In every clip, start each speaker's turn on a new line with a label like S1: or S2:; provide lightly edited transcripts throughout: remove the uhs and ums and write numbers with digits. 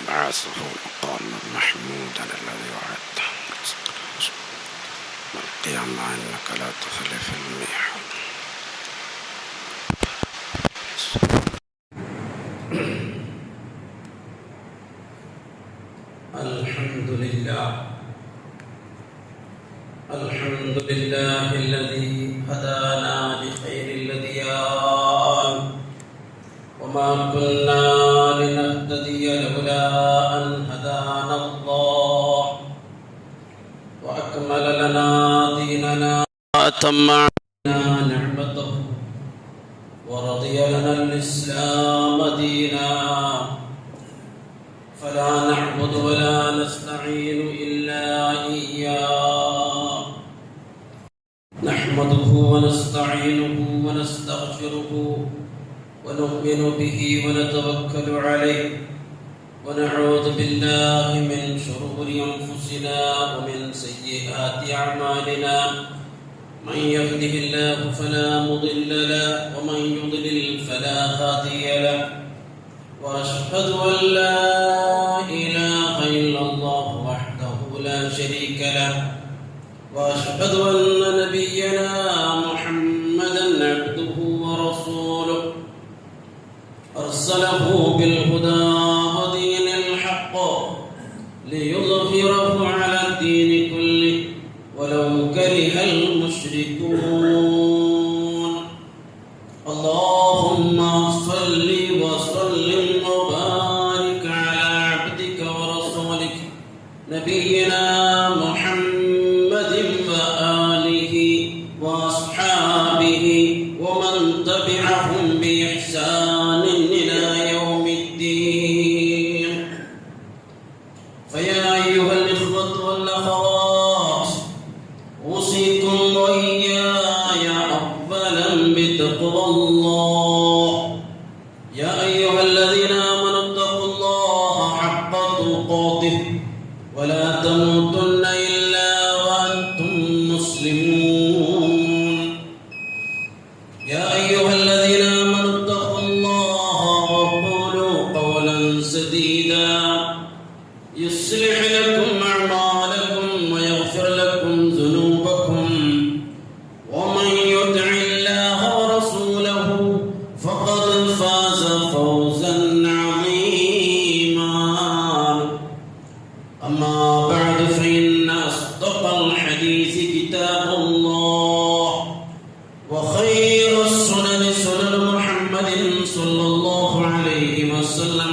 S1: وابعثه مقاما محمودا الذي وعدته والقيامة إنك لا تخلف الميعاد.
S2: الحمد لله الذي هدانا لخير الهديان وما كنا لنهتدي لولا أن هدانا الله وأكمل لنا ديننا وأتم علينا نعمته ورضي لنا الإسلام دينا فلا نعبد ولا نستعين إلا إياه نحمده ونستعينه ونستغفره ونؤمن به ونتوكل عليه ونعوذ بالله من شرور أنفسنا ومن سيئات أعمالنا من يهده الله فلا مضل له ومن يضلل فلا هادي له وأشهد أن لا إله إلا الله وحده لا شريك له وأشهد أن نبينا محمدا عبده ورسوله أرسله بالهدى ودين الحق ليظهره على الدين كله ولو كره المشركون. اللهم صل وسلم وبارك على عبدك ورسولك نبينا محمد وآله وأصحابه ومن تبعهم بإحسان إلى يوم الدين. فيا أيها الإخوة والأخوات أوصيكم وإياي أولا بتقوى الله. يا أيها الذين آمنوا اتقوا الله حق تقاته ولا تموتن إلا وأنتم مسلمون. يا أيها الذين آمنوا اتقوا الله وقولوا قولا سديدا يصلح لكم أعمالكم ويغفر لكم ذنوبكم ومن يطع الله ورسوله فقد فاز فوزا عظيما. أما بعد فإن أصدق الحديث كتاب الله وخير السنن سنن محمد صلى الله عليه وسلم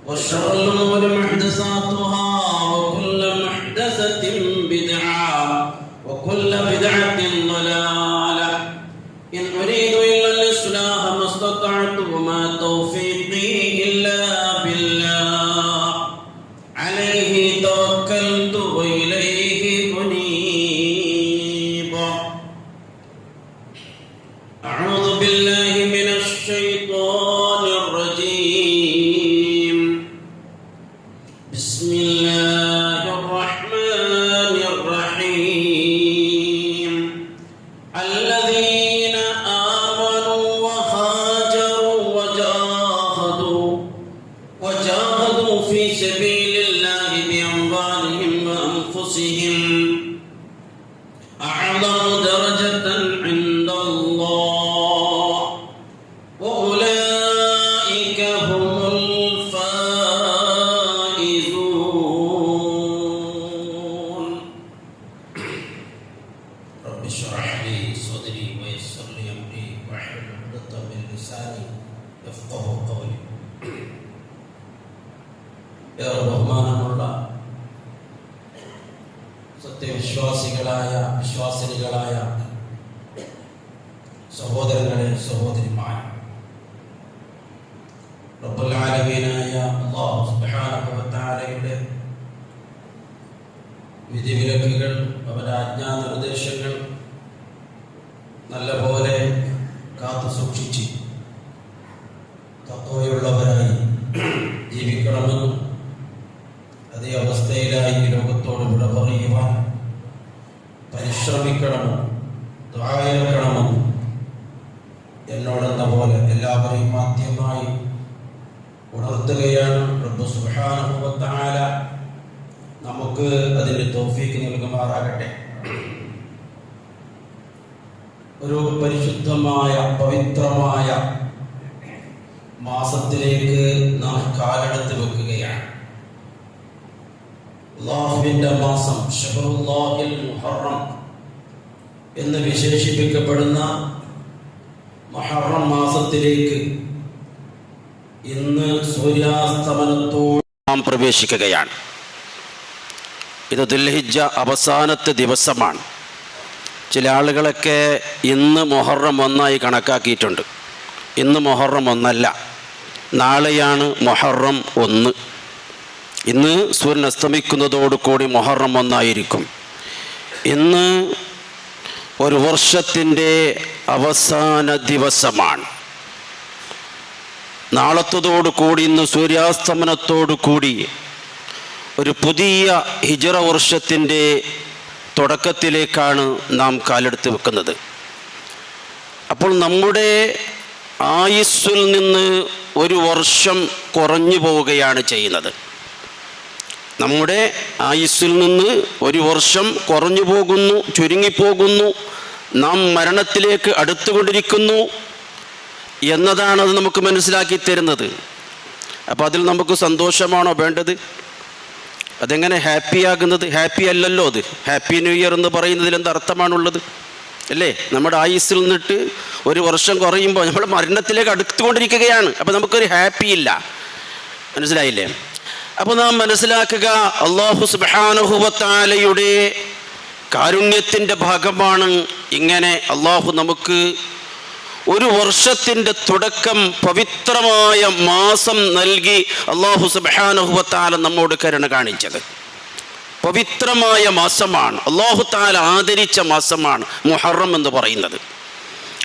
S2: وشر الأمور محدثاتها وكل محدثة بدعة وكل بدعة ضلالة. إن أريد إلا الإصلاح ما استطعت وما توفيقي إلا بالله عليه توكلت وإليه أنيب. أعوذ بالله من الشيطان الرجيم. بسم الله الرحمن الرحيم. الذين آمنوا وهاجروا وجاهدوا في سبيل الله بأموالهم وأنفسهم أعظم درجة عند الله وأولئك هم الفائزون. رب اشرح لي صدري ويسر لي أمري واحلل عقدة من لساني يفقهوا قولي. ഏറെ ബഹുമാനമുള്ള വിശ്വാസിനികളായ സഹോദരങ്ങളെ സഹോദരിമാരെ, റബ്ബുൽ ആലമീനായ അല്ലാഹു സുബ്ഹാനഹു വ തആലയുടെ വിധിവിലക്കുകൾ, അവന്റെ ആജ്ഞാനിർദ്ദേശങ്ങൾ നല്ലപോലെ കാത്തു സൂക്ഷിച്ച് തഖ്വയുള്ളവരായി ജീവിക്കണമെന്നും അതേ അവസ്ഥയിലായി ലോകത്തോട് വിട പറയുവാൻ പരിശ്രമിക്കണമെന്നും ദുആയിരക്കണമെന്നും എന്നോടെന്ന പോലെ എല്ലാവരെയും ആദ്യമായി ഉണർത്തുകയും ഓതുകയാണ്. റബ്ബ് സുബ്ഹാനഹു വ തആല നമുക്ക് അതിന്റെ തൗഫീഖ് നൽകുമാറാകട്ടെ. ഒരു പരിശുദ്ധമായ പവിത്രമായ മാസത്തിലേക്ക് നാം കാലെടുത്ത് വെക്കുകയാണ്. അല്ലാഹുവിന്റെ മാസം ശഹറുല്ലാഹിൽ മുഹറം എന്ന് വിശേഷിപ്പിക്കപ്പെടുന്ന മുഹറം മാസത്തിലേക്ക് ഇന്ന് സൂര്യാസ്തമനത്തോടെ നാം പ്രവേശിക്കുകയാണ്. ഇത് ദുൽഹിജ്ജ അവസാനത്തെ ദിവസമാണ്. ചില ആളുകളൊക്കെ ഇന്ന് മുഹറം 1 കണക്കാക്കിയിട്ടുണ്ട്. ഇന്ന് മുഹറം 1 നാളെയാണ് മുഹറം 1. ഇന്ന് സൂര്യൻ അസ്തമിക്കുന്നതോടുകൂടി മുഹറം 1 ഇന്ന് ഒരു വർഷത്തിൻ്റെ അവസാന ദിവസമാണ്. നാളത്തതോടുകൂടി ഇന്ന് സൂര്യാസ്തമനത്തോടുകൂടി ഒരു പുതിയ ഹിജ്റ വർഷത്തിൻ്റെ തുടക്കത്തിലേക്കാണ് നാം കാലെടുത്ത് വെക്കുന്നത്. അപ്പോൾ നമ്മുടെ ആയുസ്സിൽ നിന്ന് ഒരു വർഷം കുറഞ്ഞു പോവുകയാണ് ചെയ്യുന്നത്. നമ്മുടെ ആയുസ്സിൽ നിന്ന് ഒരു വർഷം കുറഞ്ഞു പോകുന്നു, ചുരുങ്ങിപ്പോകുന്നു. നാം മരണത്തിലേക്ക് അടുത്തുകൊണ്ടിരിക്കുന്നു എന്നതാണ് അത് നമുക്ക് മനസ്സിലാക്കി തരുന്നത്. അപ്പോൾ അതിൽ നമുക്ക് സന്തോഷമാണോ വേണ്ടത്? അതെങ്ങനെ ഹാപ്പിയാകുന്നത്? ഹാപ്പി അല്ലല്ലോ അത്. ഹാപ്പി ന്യൂ ഇയർ എന്ന് പറയുന്നതിൽ എന്ത് അർത്ഥമാണുള്ളത് അല്ലേ? നമ്മുടെ ആയുസ്സിൽ നിന്നിട്ട് ഒരു വർഷം കുറയുമ്പോൾ നമ്മൾ മരണത്തിലേക്ക് അടുത്തുകൊണ്ടിരിക്കുകയാണ്. അപ്പോൾ നമുക്കൊരു ഹാപ്പി ഇല്ല. മനസ്സിലായില്ലേ? അപ്പോൾ നാം മനസ്സിലാക്കുക, അല്ലാഹു സുബ്ഹാനഹു വ തആലയുടെ കാരുണ്യത്തിൻ്റെ ഭാഗമാണ് ഇങ്ങനെ അല്ലാഹു നമുക്ക് ഒരു വർഷത്തിൻ്റെ തുടക്കം പവിത്രമായ മാസം നൽകി അല്ലാഹു സുബ്ഹാനഹു വ തആല നമ്മോട് കരുണ കാണിച്ചത്. പവിത്രമായ മാസമാണ്, അല്ലാഹു തആല ആദരിച്ച മാസമാണ് മുഹറം എന്ന് പറയുന്നത്.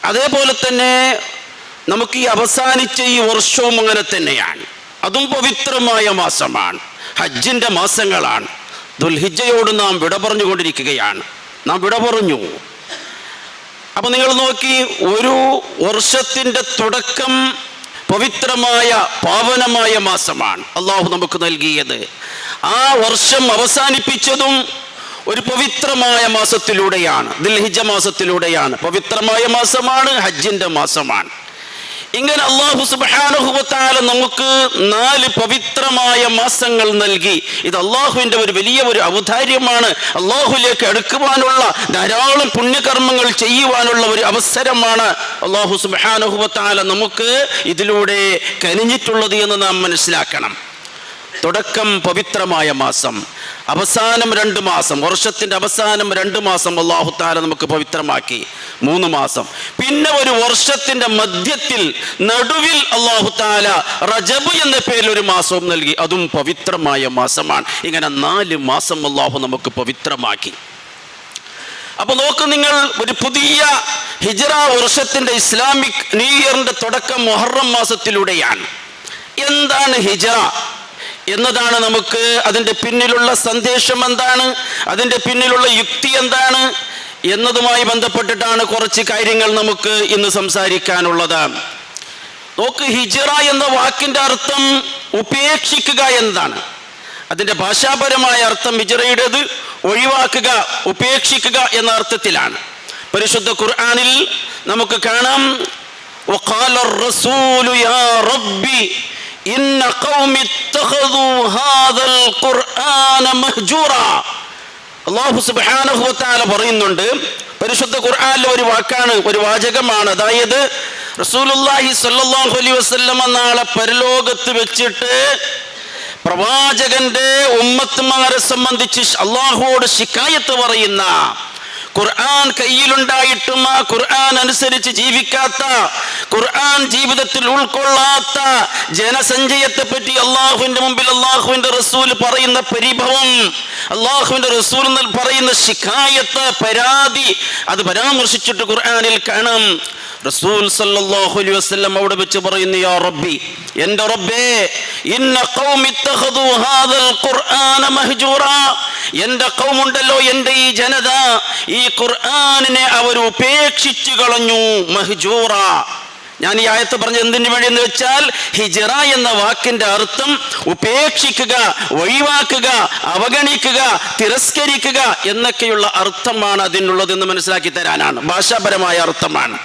S2: അതേപോലെ തന്നെ നമുക്ക് ഈ അവസാനിച്ച ഈ വർഷവും അങ്ങനെ തന്നെയാണ്. അതും പവിത്രമായ മാസമാണ്. ഹജ്ജിൻ്റെ മാസങ്ങളാണ്. ദുൽഹിജ്ജയോട് നാം വിട പറഞ്ഞുകൊണ്ടിരിക്കുകയാണ്. നാം വിട പറഞ്ഞു. അപ്പോൾ നിങ്ങൾ നോക്കി, ഒരു വർഷത്തിൻ്റെ തുടക്കം പവിത്രമായ പാവനമായ മാസമാണ് അല്ലാഹു നമുക്ക് നൽകിയത്. ആ വർഷം അവസാനിപ്പിച്ചതും ഒരു പവിത്രമായ മാസത്തിലൂടെയാണ്, ദുൽഹിജ്ജ മാസത്തിലൂടെയാണ്. പവിത്രമായ മാസമാണ്, ഹജ്ജിൻ്റെ മാസമാണ്. ഇങ്ങനെ അല്ലാഹു സുബ്ഹാനഹു വ തആല നമുക്ക് 4 പവിത്രമായ മാസങ്ങൾ നൽകി. ഇത് അല്ലാഹുവിൻ്റെ ഒരു വലിയ ഔദാര്യമാണ്. അല്ലാഹുവിലേക്ക് അടുക്കുവാനുള്ള, ധാരാളം പുണ്യകർമ്മങ്ങൾ ചെയ്യുവാനുള്ള ഒരു അവസരമാണ് അല്ലാഹു സുബ്ഹാനഹു വ തആല നമുക്ക് ഇതിലൂടെ കനിഞ്ഞിട്ടുള്ളത് എന്ന് നാം മനസ്സിലാക്കണം. തുടക്കം പവിത്രമായ മാസം, അവസാനം 2 മാസം, വർഷത്തിൻ്റെ അവസാനം 2 മാസം അല്ലാഹു തആല നമുക്ക് പവിത്രമാക്കി, 3 മാസം. പിന്നെ ഒരു വർഷത്തിൻ്റെ മധ്യത്തിൽ നടുവിൽ അല്ലാഹു തആല റജബ് എന്ന പേരിൽ ഒരു മാസവും നൽകി. അതും പവിത്രമായ മാസമാണ്. ഇങ്ങനെ 4 മാസം അല്ലാഹു നമുക്ക് പവിത്രമാക്കി. അപ്പോൾ നോക്ക് നിങ്ങൾ, ഒരു പുതിയ ഹിജ്റ വർഷത്തിൻ്റെ ഇസ്ലാമിക് ന്യൂ ഇയറിൻ്റെ തുടക്കം മുഹറം മാസത്തിലൂടെയാണ്. എന്താണ് ഹിജ്റ എന്നതാണ് നമുക്ക് അതിൻ്റെ പിന്നിലുള്ള സന്ദേശം എന്താണ്, അതിൻ്റെ പിന്നിലുള്ള യുക്തി എന്താണ് എന്നതുമായി ബന്ധപ്പെട്ടിട്ടാണ് കുറച്ച് കാര്യങ്ങൾ നമുക്ക് ഇന്ന് സംസാരിക്കാനുള്ളത്. നോക്ക്, ഹിജ്റ എന്ന വാക്കിൻ്റെ അർത്ഥം ഉപേക്ഷിക്കുക എന്നതാണ്. അതിൻ്റെ ഭാഷാപരമായ അർത്ഥം ഹിജ്റയുടേത് ഒഴിവാക്കുക, ഉപേക്ഷിക്കുക എന്ന അർത്ഥത്തിലാണ്. പരിശുദ്ധ ഖുർആനിൽ നമുക്ക് കാണാം, വഖാല الرسول يا ربي إن قوم اتخذوا هذا القرآن مهجورا. അല്ലാഹു സുബ്ഹാനഹു വ തആല പറയുന്നുണ്ട്, പരിശുദ്ധ ഖുർആനിലെ ഒരു വാക്കാണ്, ഒരു വാചകമാണ്. അതായത് റസൂലുള്ളാഹി സ്വല്ലല്ലാഹു അലൈഹി വസല്ലമ നാളെ പരലോകത്ത് വെച്ചിട്ട് പ്രവാചകന്റെ ഉമ്മത്തുമാരെ സംബന്ധിച്ച് അല്ലാഹുവോട് ശിക്കായത്ത് പറയുന്ന, ഖുർആൻ കയ്യിലുണ്ടായിട്ടും ആ ഖുർആൻ അനുസരിച്ച് ജീവിക്കാത്ത, ഖുർആൻ ജീവിതത്തിൽ ഉൾക്കൊള്ളാത്ത ജനസഞ്ചയത്തെ പറ്റി അള്ളാഹുവിന്റെ മുമ്പിൽ അള്ളാഹുവിന്റെ റസൂൽ പറയുന്ന പരിഭവം, അള്ളാഹുവിന്റെ റസൂൽ പറയുന്ന ശിക്കായത്ത്, പരാതി, അത് പരാമർശിച്ചിട്ട് ഖുർആനിൽ കാണാം. റസൂൽ സല്ലല്ലാഹു അലൈഹി വസല്ലം അവിടെ വെച്ച് പറയുന്നു, യാ റബ്ബി, എൻ്റെ റബ്ബേ, ഇന്ന ഖൗമി ഇത്തഖദു ഹാദൽ ഖുർആന മഹ്ജൂറാ, എൻ്റെ ഖൗമുണ്ടല്ലോ, എൻ്റെ ഈ ജനത, ഈ ഖുർആനിനെ അവർ ഉപേക്ഷിച്ചു കളഞ്ഞു. മഹ്ജൂറ ഞാൻ ഈ ആയത്ത് പറഞ്ഞ എന്തിനു വേണ്ടി എന്ന് വെച്ചാൽ, ഹിജറ എന്ന വാക്കിന്റെ അർത്ഥം ഉപേക്ഷിക്കുക, ഒഴിവാക്കുക, അവഗണിക്കുക, തിരസ്കരിക്കുക എന്നൊക്കെയുള്ള അർത്ഥമാണ് അതിനുള്ളതെന്ന് മനസ്സിലാക്കി തരാനാണ്. ഭാഷാപരമായ അർത്ഥമാണ്.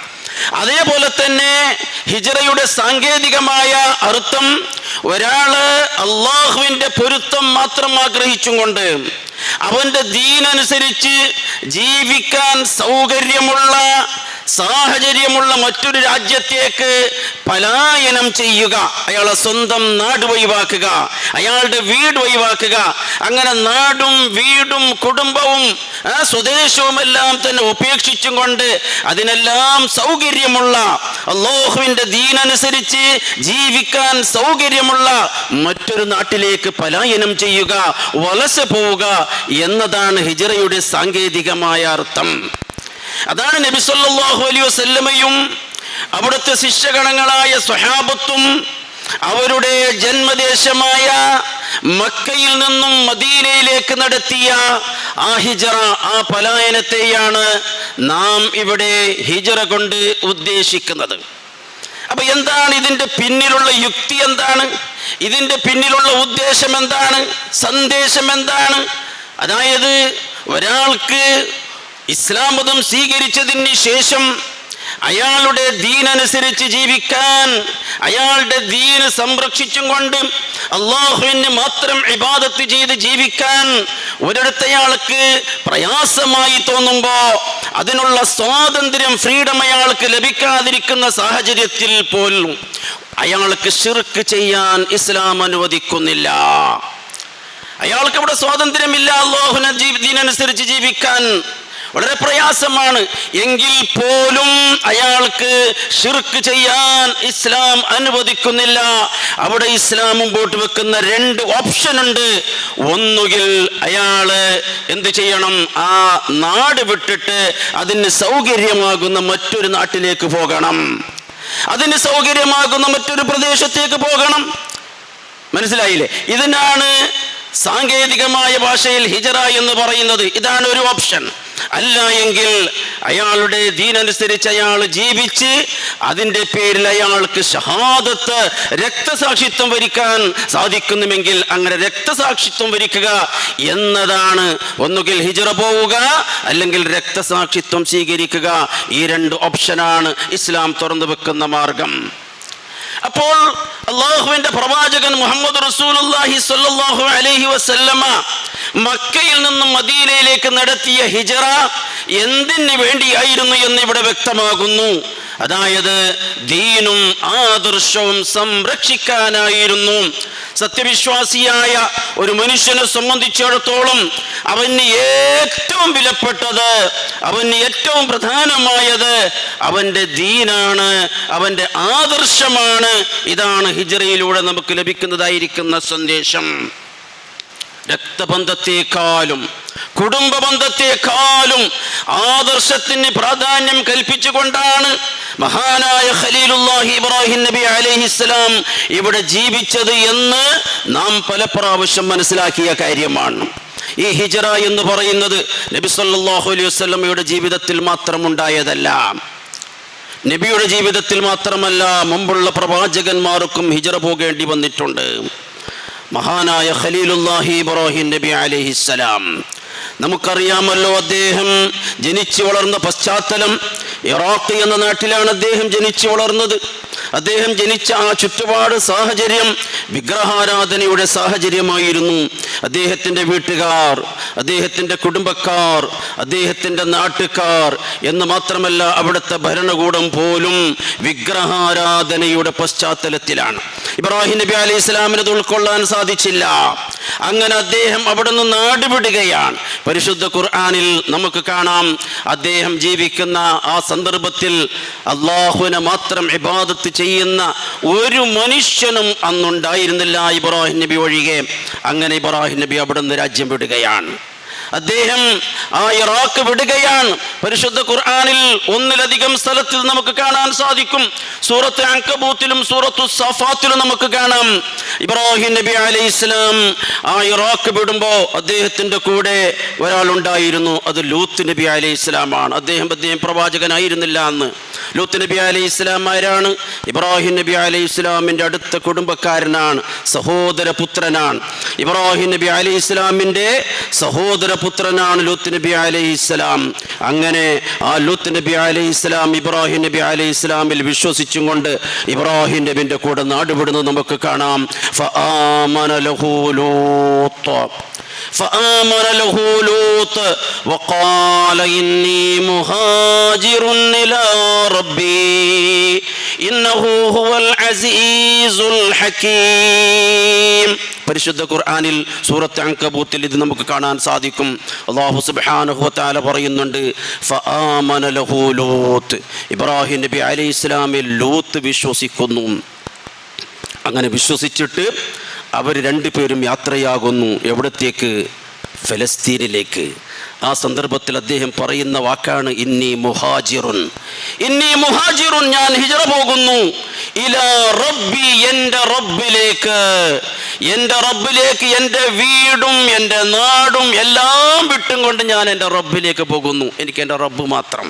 S2: അതേപോലെ തന്നെ ഹിജറയുടെ സാങ്കേതികമായ അർത്ഥം, ഒരാള് അള്ളാഹുവിന്റെ പൊരുത്തം മാത്രം ആഗ്രഹിച്ചും കൊണ്ട് അവന്റെ ദീനനുസരിച്ച് ജീവിക്കാൻ സൗകര്യമുള്ള സാഹചര്യമുള്ള മറ്റൊരു രാജ്യത്തേക്ക് പലായനം ചെയ്യുക, അയാളെ സ്വന്തം നാട് ഒഴിവാക്കുക, അയാളുടെ വീട് ഒഴിവാക്കുക. അങ്ങനെ നാടും വീടും കുടുംബവും സ്വദേശവും എല്ലാം തന്നെ ഉപേക്ഷിച്ചും കൊണ്ട് അതിനെല്ലാം സൗകര്യമുള്ള, അല്ലാഹുവിന്റെ ദീനനുസരിച്ച് ജീവിക്കാൻ സൗകര്യമുള്ള മറ്റൊരു നാട്ടിലേക്ക് പലായനം ചെയ്യുക, വലസ പോവുക എന്നതാണ് ഹിജറയുടെ സാങ്കേതികമായ അർത്ഥം. അതാണ് നബി സല്ലല്ലാഹു അലൈഹി വസല്ലമയും അവിടുത്തെ ശിഷ്യഗണങ്ങളായ സ്വഹാബത്തും അവരുടെ ജന്മദേശമായ മക്കയിൽ നിന്നും മദീനയിലേക്ക് നടത്തിയ ആ ഹിജറ, ആ പലായനത്തെയാണ് നാം ഇവിടെ ഹിജറ കൊണ്ട് ഉദ്ദേശിക്കുന്നത്. അപ്പൊ എന്താണ് ഇതിന്റെ പിന്നിലുള്ള യുക്തി? എന്താണ് ഇതിന്റെ പിന്നിലുള്ള ഉദ്ദേശം? എന്താണ് സന്ദേശം? എന്താണ്? അതായത് ഒരാൾക്ക് ഇസ്ലാം മതം സ്വീകരിച്ചതിന് ശേഷം അയാളുടെ ദീനനുസരിച്ച് ജീവിക്കാൻ, അയാളുടെ ദീന് സംരക്ഷിച്ചും കൊണ്ട് അള്ളാഹുവിന് മാത്രം ഇബാദത്ത് ചെയ്ത് ജീവിക്കാൻ ഒരിടത്തയാൾക്ക് പ്രയാസമായി തോന്നുമ്പോ, അതിനുള്ള സ്വാതന്ത്ര്യം, ഫ്രീഡം അയാൾക്ക് ലഭിക്കാതിരിക്കുന്ന സാഹചര്യത്തിൽ പോലും അയാൾക്ക് ശിർക്ക് ചെയ്യാൻ ഇസ്ലാം അനുവദിക്കുന്നില്ല. അയാൾക്ക് ഇവിടെ സ്വാതന്ത്ര്യമില്ല, അള്ളാഹുവിന്റെ ദീനനുസരിച്ച് ജീവിക്കാൻ വളരെ പ്രയാസമാണ്. എങ്കിൽ പോലും അയാൾക്ക് ശിർക്ക് ചെയ്യാൻ ഇസ്ലാം അനുവദിക്കുന്നില്ല. അവിടെ ഇസ്ലാം മുമ്പോട്ട് വെക്കുന്ന രണ്ട് ഓപ്ഷൻ ഉണ്ട്. ഒന്നുകിൽ അയാള് എന്ത് ചെയ്യണം? ആ നാട് വിട്ടിട്ട് അതിന് സൗകര്യമാകുന്ന മറ്റൊരു നാട്ടിലേക്ക് പോകണം, അതിന് സൗകര്യമാകുന്ന മറ്റൊരു പ്രദേശത്തേക്ക് പോകണം. മനസ്സിലായില്ലേ? ഇതിനാണ് സാങ്കേതികമായ ഭാഷയിൽ ഹിജറ എന്ന് പറയുന്നത്. ഇതാണ് ഒരു ഓപ്ഷൻ. അല്ല എങ്കിൽ അയാളുടെ ദീനനുസരിച്ച് അയാൾ ജീവിച്ച് അതിൻ്റെ പേരിൽ അയാൾക്ക് ഷഹാദത്ത്, രക്തസാക്ഷിത്വം വരിക്കാൻ സാധിക്കുന്നുവെങ്കിൽ അങ്ങനെ രക്തസാക്ഷിത്വം വരിക്കുക എന്നതാണ്. ഒന്നുകിൽ ഹിജറ പോവുക, അല്ലെങ്കിൽ രക്തസാക്ഷിത്വം സ്വീകരിക്കുക. ഈ രണ്ട് ഓപ്ഷനാണ് ഇസ്ലാം തുറന്നു വെക്കുന്ന മാർഗം. അപ്പോൾ അള്ളാഹുവിന്റെ പ്രവാചകൻ മുഹമ്മദ് റസൂലുള്ളാഹി സ്വല്ലല്ലാഹു അലൈഹി വസല്ലമ മക്കയിൽ നിന്നും മദീനയിലേക്ക് നടത്തിയ ഹിജറ എന്തിനു വേണ്ടിയായിരുന്നു എന്ന് ഇവിടെ വ്യക്തമാകുന്നു. അതായത് ദീനും ആദർശവും സംരക്ഷിക്കാനായിരുന്നു. സത്യവിശ്വാസിയായ ഒരു മനുഷ്യനെ സംബന്ധിച്ചിടത്തോളം അവന് ഏറ്റവും വിലപ്പെട്ടത്, അവന് ഏറ്റവും പ്രധാനമായത് അവൻ്റെ ദീനാണ്, അവൻ്റെ ആദർശമാണ്. ഇതാണ് ഹിജറയിലൂടെ നമുക്ക് ലഭിക്കുന്നതായിരിക്കുന്ന സന്ദേശം. രക്തബന്ധത്തെക്കാളും കുടുംബ ബന്ധത്തെക്കാളും ആദർശത്തിന് പ്രാധാന്യം കൽപ്പിച്ചുകൊണ്ടാണ് മഹാനായ ഖലീലുല്ലാഹി ഇബ്രാഹിം നബി അലൈഹിസ്സലാം ഇവിടെ ജീവിച്ചത് എന്ന് നാം പല പ്രാവശ്യം മനസ്സിലാക്കിയ കാര്യമാണ്. ഈ ഹിജറ എന്ന് പറയുന്നത് നബി സല്ലല്ലാഹു അലൈഹി വസല്ലമയുടെ ജീവിതത്തിൽ മാത്രം ഉണ്ടായതല്ല. നബിയുടെ ജീവിതത്തിൽ മാത്രമല്ല, മുമ്പുള്ള പ്രവാചകന്മാർക്കും ഹിജറ പോകേണ്ടി വന്നിട്ടുണ്ട്. മഹാനായ ഖലീലുല്ലാഹി ഇബ്രാഹിം നബി അലൈഹിസ്സലാം, നമുക്കറിയാമല്ലോ, അദ്ദേഹം ജനിച്ചു വളർന്ന പശ്ചാത്തലം ഇറാഖ് എന്ന നാട്ടിലാണ് അദ്ദേഹം ജനിച്ചു വളർന്നത്. അദ്ദേഹം ജനിച്ച ആ ചുറ്റുപാട് സാഹചര്യം വിഗ്രഹാരാധനയുടെ സാഹചര്യമായിരുന്നു. അദ്ദേഹത്തിൻ്റെ വീട്ടുകാർ, അദ്ദേഹത്തിൻ്റെ കുടുംബക്കാർ, അദ്ദേഹത്തിൻ്റെ നാട്ടുകാർ എന്ന് മാത്രമല്ല അവിടുത്തെ ഭരണകൂടം പോലും വിഗ്രഹാരാധനയുടെ പശ്ചാത്തലത്തിലാണ്. ഇബ്രാഹിം നബി അലൈഹി ഇസ്ലാമിന് അത് ഉൾക്കൊള്ളാൻ സാധിച്ചില്ല. അങ്ങനെ അദ്ദേഹം അവിടെ നിന്ന് നാടുവിടുകയാണ്. പരിശുദ്ധ ഖുർആനിൽ നമുക്ക് കാണാം, അദ്ദേഹം ജീവിക്കുന്ന ആ സന്ദർഭത്തിൽ അള്ളാഹുവിനെ മാത്രം ഇബാദത്ത് ചെയ്യുന്ന ഒരു മനുഷ്യനും അന്നുണ്ടായിരുന്നില്ല, ഇബ്രാഹിം നബി ഒഴികെ. അങ്ങനെ ഇബ്രാഹിം നബി അവിടെ നിന്ന് രാജ്യം വിടുകയാണ്. അദ്ദേഹം ആ ഇറാഖ് വിടുകയാണ്. പരിശുദ്ധ ഖുർആനിൽ ഒന്നിലധികം സ്ഥലത്തിൽ നമുക്ക് കാണാൻ സാധിക്കും. സൂറത്ത് അൻകബൂത്തിലും സൂറത്തു സഫാത്തിലും നമുക്ക് കാണാം, ഇബ്രാഹിം നബി അലൈഹിസ്സലാം ആ ഇറാഖ് വിടുമ്പോൾ അദ്ദേഹത്തിൻ്റെ കൂടെ ഒരാളുണ്ടായിരുന്നു. അത് ലൂത്ത് നബി അലൈഹിസ്സലാമാണ്. അദ്ദേഹം പ്രവാചകനായിരുന്നില്ല അന്ന്. ലൂത്ത് നബി അലൈഹി ഇസ്ലാം ആരാണ്? ഇബ്രാഹിം നബി അലൈഹി ഇസ്ലാമിൻ്റെ അടുത്ത കുടുംബക്കാരനാണ്, സഹോദരപുത്രനാണ്. ഇബ്രാഹിം നബി അലൈഹി ഇസ്ലാമിൻ്റെ സഹോദരപുത്രനാണ് ലൂത്ത് നബി അലൈഹി ഇസ്ലാം. അങ്ങനെ ആ ലൂത്ത് നബി അലൈഹി ഇസ്ലാം ഇബ്രാഹിം നബി അലൈഹി ഇസ്ലാമിൽ വിശ്വസിച്ചും കൊണ്ട് ഇബ്രാഹിം നബിൻ്റെ കൂടെ നാടുവിടുന്നത് നമുക്ക് കാണാം. ഫആമന ലഹു ലൂത്ത് فآمن له لوط وقال إني مهاجر إلى ربي إنه هو العزيز الحكيم. പരിശുദ്ധ ഖുർആനിൽ സൂറത്ത് അൻകബൂത്തിൽ ഇത് നമുക്ക് കാണാൻ സാധിക്കും. അല്ലാഹു സുബ്ഹാനഹു വ തആല പറയുന്നുണ്ട്, ഫആമന ലഹു ലൂത്ത്, ഇബ്രാഹിം നബി അലൈഹി ഇസ്ലാമിൽ ലൂത്ത് വിശ്വസിക്കുന്നു. അങ്ങനെ വിശ്വസിച്ചിട്ട് അവർ രണ്ടുപേരും യാത്രയാകുന്നു. എവിടത്തേക്ക്? ഫലസ്തീനിലേക്ക്. ആ സന്ദർഭത്തിൽ അദ്ദേഹം പറയുന്ന വാക്കാണ് ഇന്നി മുഹാജിറുൻ, ഞാൻ ഹിജ്റ പോകുന്നു, ഇലാ റബ്ബി, എൻ്റെ റബ്ബിലേക്ക്, എൻ്റെ വീടും എൻ്റെ നാടും എല്ലാം വിട്ടും കൊണ്ട് ഞാൻ എൻ്റെ റബ്ബിലേക്ക് പോകുന്നു. എനിക്ക് എൻ്റെ റബ്ബ് മാത്രം.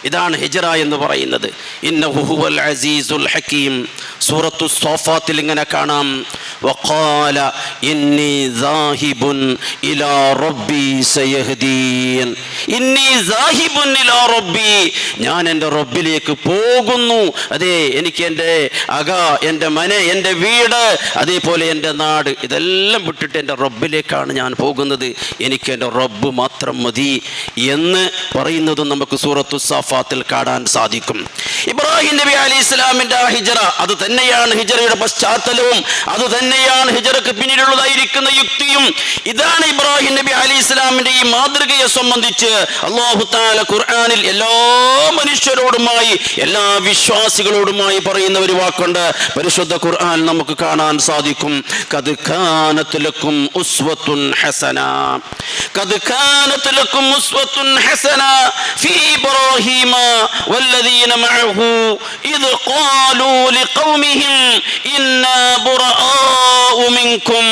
S2: ഇതാണ് ഹിജ്റ എന്ന് പറയുന്നത്. ഇന്നഹു ഹുവൽ അസീസുൽ ഹകീം. സൂറത്തു സ്വാഫാത്തിൽ ഇങ്ങനെ കാണാം, വഖാല ഇന്നി സാഹിബുൻ ഇലാ റബ്ബി സയഹ്ദീൻ. ഇന്നി സാഹിബുൻ ഇലാ റബ്ബി, ഞാൻ എൻ്റെ റബ്ബിലേക്ക് പോകുന്നു. അതെ, എനിക്ക് എൻ്റെ എൻ്റെ മന, എൻ്റെ വീട്, അതേപോലെ എൻ്റെ നാട്, ഇതെല്ലാം വിട്ടിട്ട് എൻ്റെ റബ്ബിലേക്കാണ് ഞാൻ പോകുന്നത്. എനിക്ക് എൻ്റെ റബ്ബ് മാത്രം മതി എന്ന് പറയുന്നതും നമുക്ക് സൂറത്തു സാഫാത്തിൽ കാണാൻ സാധിക്കും. ഇബ്രാഹിം നബി അലൈഹി ഇസ്ലാമിൻ്റെ ആ ഹിജ്റ, അത് തന്നെയാണ് ഹിജ്റയുടെ പശ്ചാത്തലവും, അത് തന്നെയാണ് ഹിജ്റക്ക് പിന്നിലുള്ളതായിരിക്കുന്ന യുക്തിയും. ഇതാണ് ഇബ്രാഹിം നബി അലൈഹി ഇസ്ലാമിൻ്റെ ഈ മാതൃകയെ സംബന്ധിച്ച് അല്ലാഹു തആല ഖുർആനിൽ എല്ലാ മനുഷ്യരോടുമായി, എല്ലാ വിശ്വാസികളോടുമായി പറയുന്ന ഒരു വാക്കുണ്ട്. പരിശുദ്ധ ഖുർആൻ നമുക്ക് കാണാൻ സാധിക്കും, ഖദ് കാനത് ലക്കും ഉസ്വത്തുൻ ഹസന, ഖദ് കാനത് ലക്കും ഉസ്വത്തുൻ ഹസന ഫീ ഇബ്രാഹീമ വല്ലദീന മഅഹു ഇദ് ഖാലൂ ലിഖൗമിഹിം ഇന്നാ ബുറാഉ മിൻകും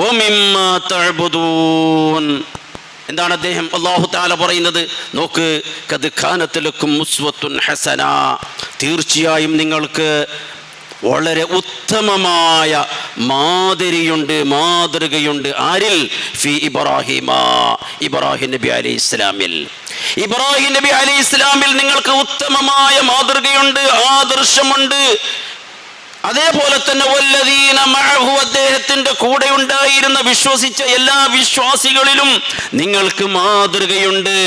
S2: വമിമ്മാ തഅബുദൂൻ. എന്താണ് അദ്ദേഹം അല്ലാഹു തആല പറയുന്നത്? നോക്ക്, ഖദ് കാനത് ലക്കും ഉസ്വത്തുൻ ഹസന, തീർച്ചയായും നിങ്ങൾക്ക് വളരെ ഉത്തമമായ മാതൃകയുണ്ട്. ആരിൽ? ഫി ഇബ്രാഹിമ, ഇബ്രാഹിം നബി അലൈഹി ഇസ്ലാമിൽ. ഇബ്രാഹിം നബി അലൈഹി ഇസ്ലാമിൽ നിങ്ങൾക്ക് ഉത്തമമായ മാതൃകയുണ്ട്, ആദർശമുണ്ട്. അതേപോലെ തന്നെ വല്ലദീന മഅഹു, അദ്ദേഹത്തിന്റെ കൂടെ ഉണ്ടായിരുന്ന വിശ്വസിച്ച എല്ലാ വിശ്വാസികളിലും നിങ്ങൾക്ക് മാതൃകയുണ്ട്.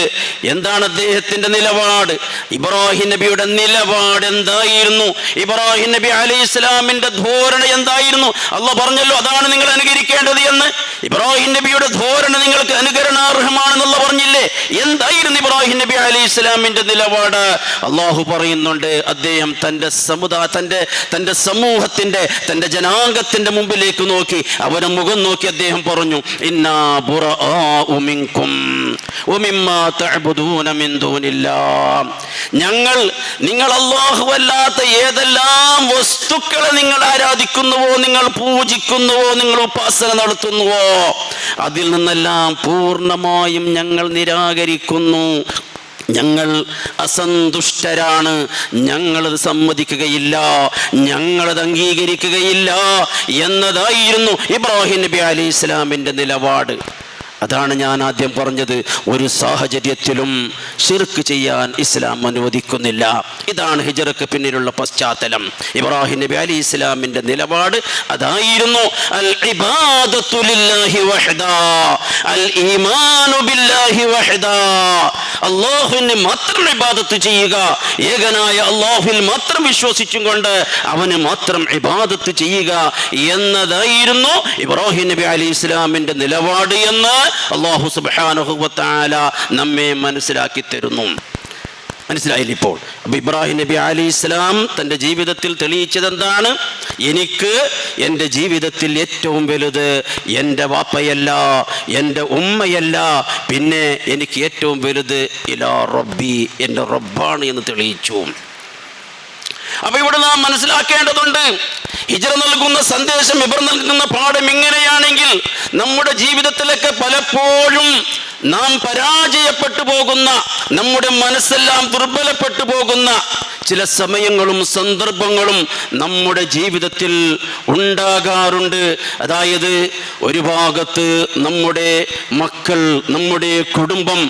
S2: എന്താണ് അദ്ദേഹത്തിന്റെ നിലപാട്? ഇബ്രാഹിം നബിയുടെ നിലപാട് എന്തായിരുന്നു? ഇബ്രാഹിം നബി അലൈഹി ഇസ്ലാമിന്റെ ധോരണ എന്തായിരുന്നു? അല്ലാഹ് പറഞ്ഞല്ലോ, അതാണ് നിങ്ങൾ അനുകരിക്കേണ്ടത് എന്ന്. ഇബ്രാഹിം നബിയുടെ ധോരണ നിങ്ങൾക്ക് അനുകരണാർഹമാണെന്നുള്ള പറഞ്ഞില്ലേ? എന്തായിരുന്നു ഇബ്രാഹിം നബി അലൈഹി ഇസ്ലാമിന്റെ നിലപാട്? അല്ലാഹു പറയുന്നുണ്ട്, അദ്ദേഹം തന്റെ സമൂഹത്തിന്റെ, തന്റെ ജനാംഗത്തിന്റെ മുമ്പിലേക്ക് നോക്കി, അവരുടെ മുഖം നോക്കി അദ്ദേഹം പറഞ്ഞു, ഇന്നാ ബുറാഉ മിൻകും വമിമ്മാ തഅബുദൂന മിൻ ദൂനില്ലാഹ്, നിങ്ങൾ അല്ലാഹു അല്ലാത്ത ഏതെല്ലാം വസ്തുക്കളെ നിങ്ങൾ ആരാധിക്കുന്നുവോ, നിങ്ങൾ പൂജിക്കുന്നുവോ, നിങ്ങൾ ഉപാസന നടത്തുന്നുവോ, അതിൽ നിന്നെല്ലാം പൂർണ്ണമായും ഞങ്ങൾ നിരാകരിക്കുന്നു. ഞങ്ങൾ അസന്തുഷ്ടരാണ്, ഞങ്ങളത് സമ്മതിക്കുകയില്ല, ഞങ്ങളത് അംഗീകരിക്കുകയില്ല എന്നതായിരുന്നു ഇബ്രാഹിം നബി അലൈഹി ഇസ്ലാമിൻ്റെ നിലപാട്. അതാണ് ഞാൻ ആദ്യം പറഞ്ഞത്, ഒരു സാഹചര്യത്തിലും ശിർക്ക് ചെയ്യാൻ ഇസ്ലാം അനുവദിക്കുന്നില്ല. ഇതാണ് ഹിജ്റക്ക് പിന്നിലുള്ള പശ്ചാത്തലം. ഇബ്രാഹിം നബി അലൈഹി ഇസ്ലാമിൻ്റെ നിലപാട് അതായിരുന്നു, അൽ ഇബാദത്തു ലില്ലാഹി വഹദാ, അൽ ഈമാനു ബില്ലാഹി വഹദാ, അല്ലാഹുവിനെ മാത്രം ഇബാദത്ത് ചെയ്യുക, ഏകനായ അല്ലാഹുവിൽ മാത്രം വിശ്വസിച്ചും കൊണ്ട് അവന് മാത്രം ഇബാദത്ത് ചെയ്യുക എന്നതായിരുന്നു ഇബ്രാഹിം നബി അലൈഹി ഇസ്ലാമിൻ്റെ നിലപാട് എന്ന് അല്ലാഹു സുബ്ഹാനഹു വ തആല നമ്മെ മനസ്സിലാക്കി തരുന്നു. മനസ്സിലായില്ല ഇപ്പോൾ? അപ്പോൾ ഇബ്രാഹിം നബി അലൈഹി ഇസ്ലാം തൻ്റെ ജീവിതത്തിൽ തെളിയിച്ചത് എന്താണ്? എനിക്ക് എൻ്റെ ജീവിതത്തിൽ ഏറ്റവും വലുത് എൻ്റെ വാപ്പയല്ല, എൻ്റെ ഉമ്മയല്ല, പിന്നെ എനിക്ക് ഏറ്റവും വലുത് ഇലാ റബ്ബി, എൻ്റെ റബ്ബാണ് എന്ന് തെളിയിച്ചു. അപ്പൊ ഇവിടെ നാം മനസ്സിലാക്കേണ്ടതുണ്ട്, ഹിജ്റ നൽകുന്ന സന്ദേശം, ഇവർ നൽകുന്ന പാഠം ഇങ്ങനെയാണെങ്കിൽ നമ്മുടെ ജീവിതത്തിലൊക്കെ പലപ്പോഴും നാം പരാജയപ്പെട്ടു പോകുന്ന, നമ്മുടെ മനസ്സെല്ലാം ദുർബലപ്പെട്ടു പോകുന്ന ചില സമയങ്ങളും സന്ദർഭങ്ങളും നമ്മുടെ ജീവിതത്തിൽ ഉണ്ടാകാറുണ്ട്. അതായത് ഒരു ഭാഗത്ത് നമ്മുടെ മക്കൾ, നമ്മുടെ കുടുംബം,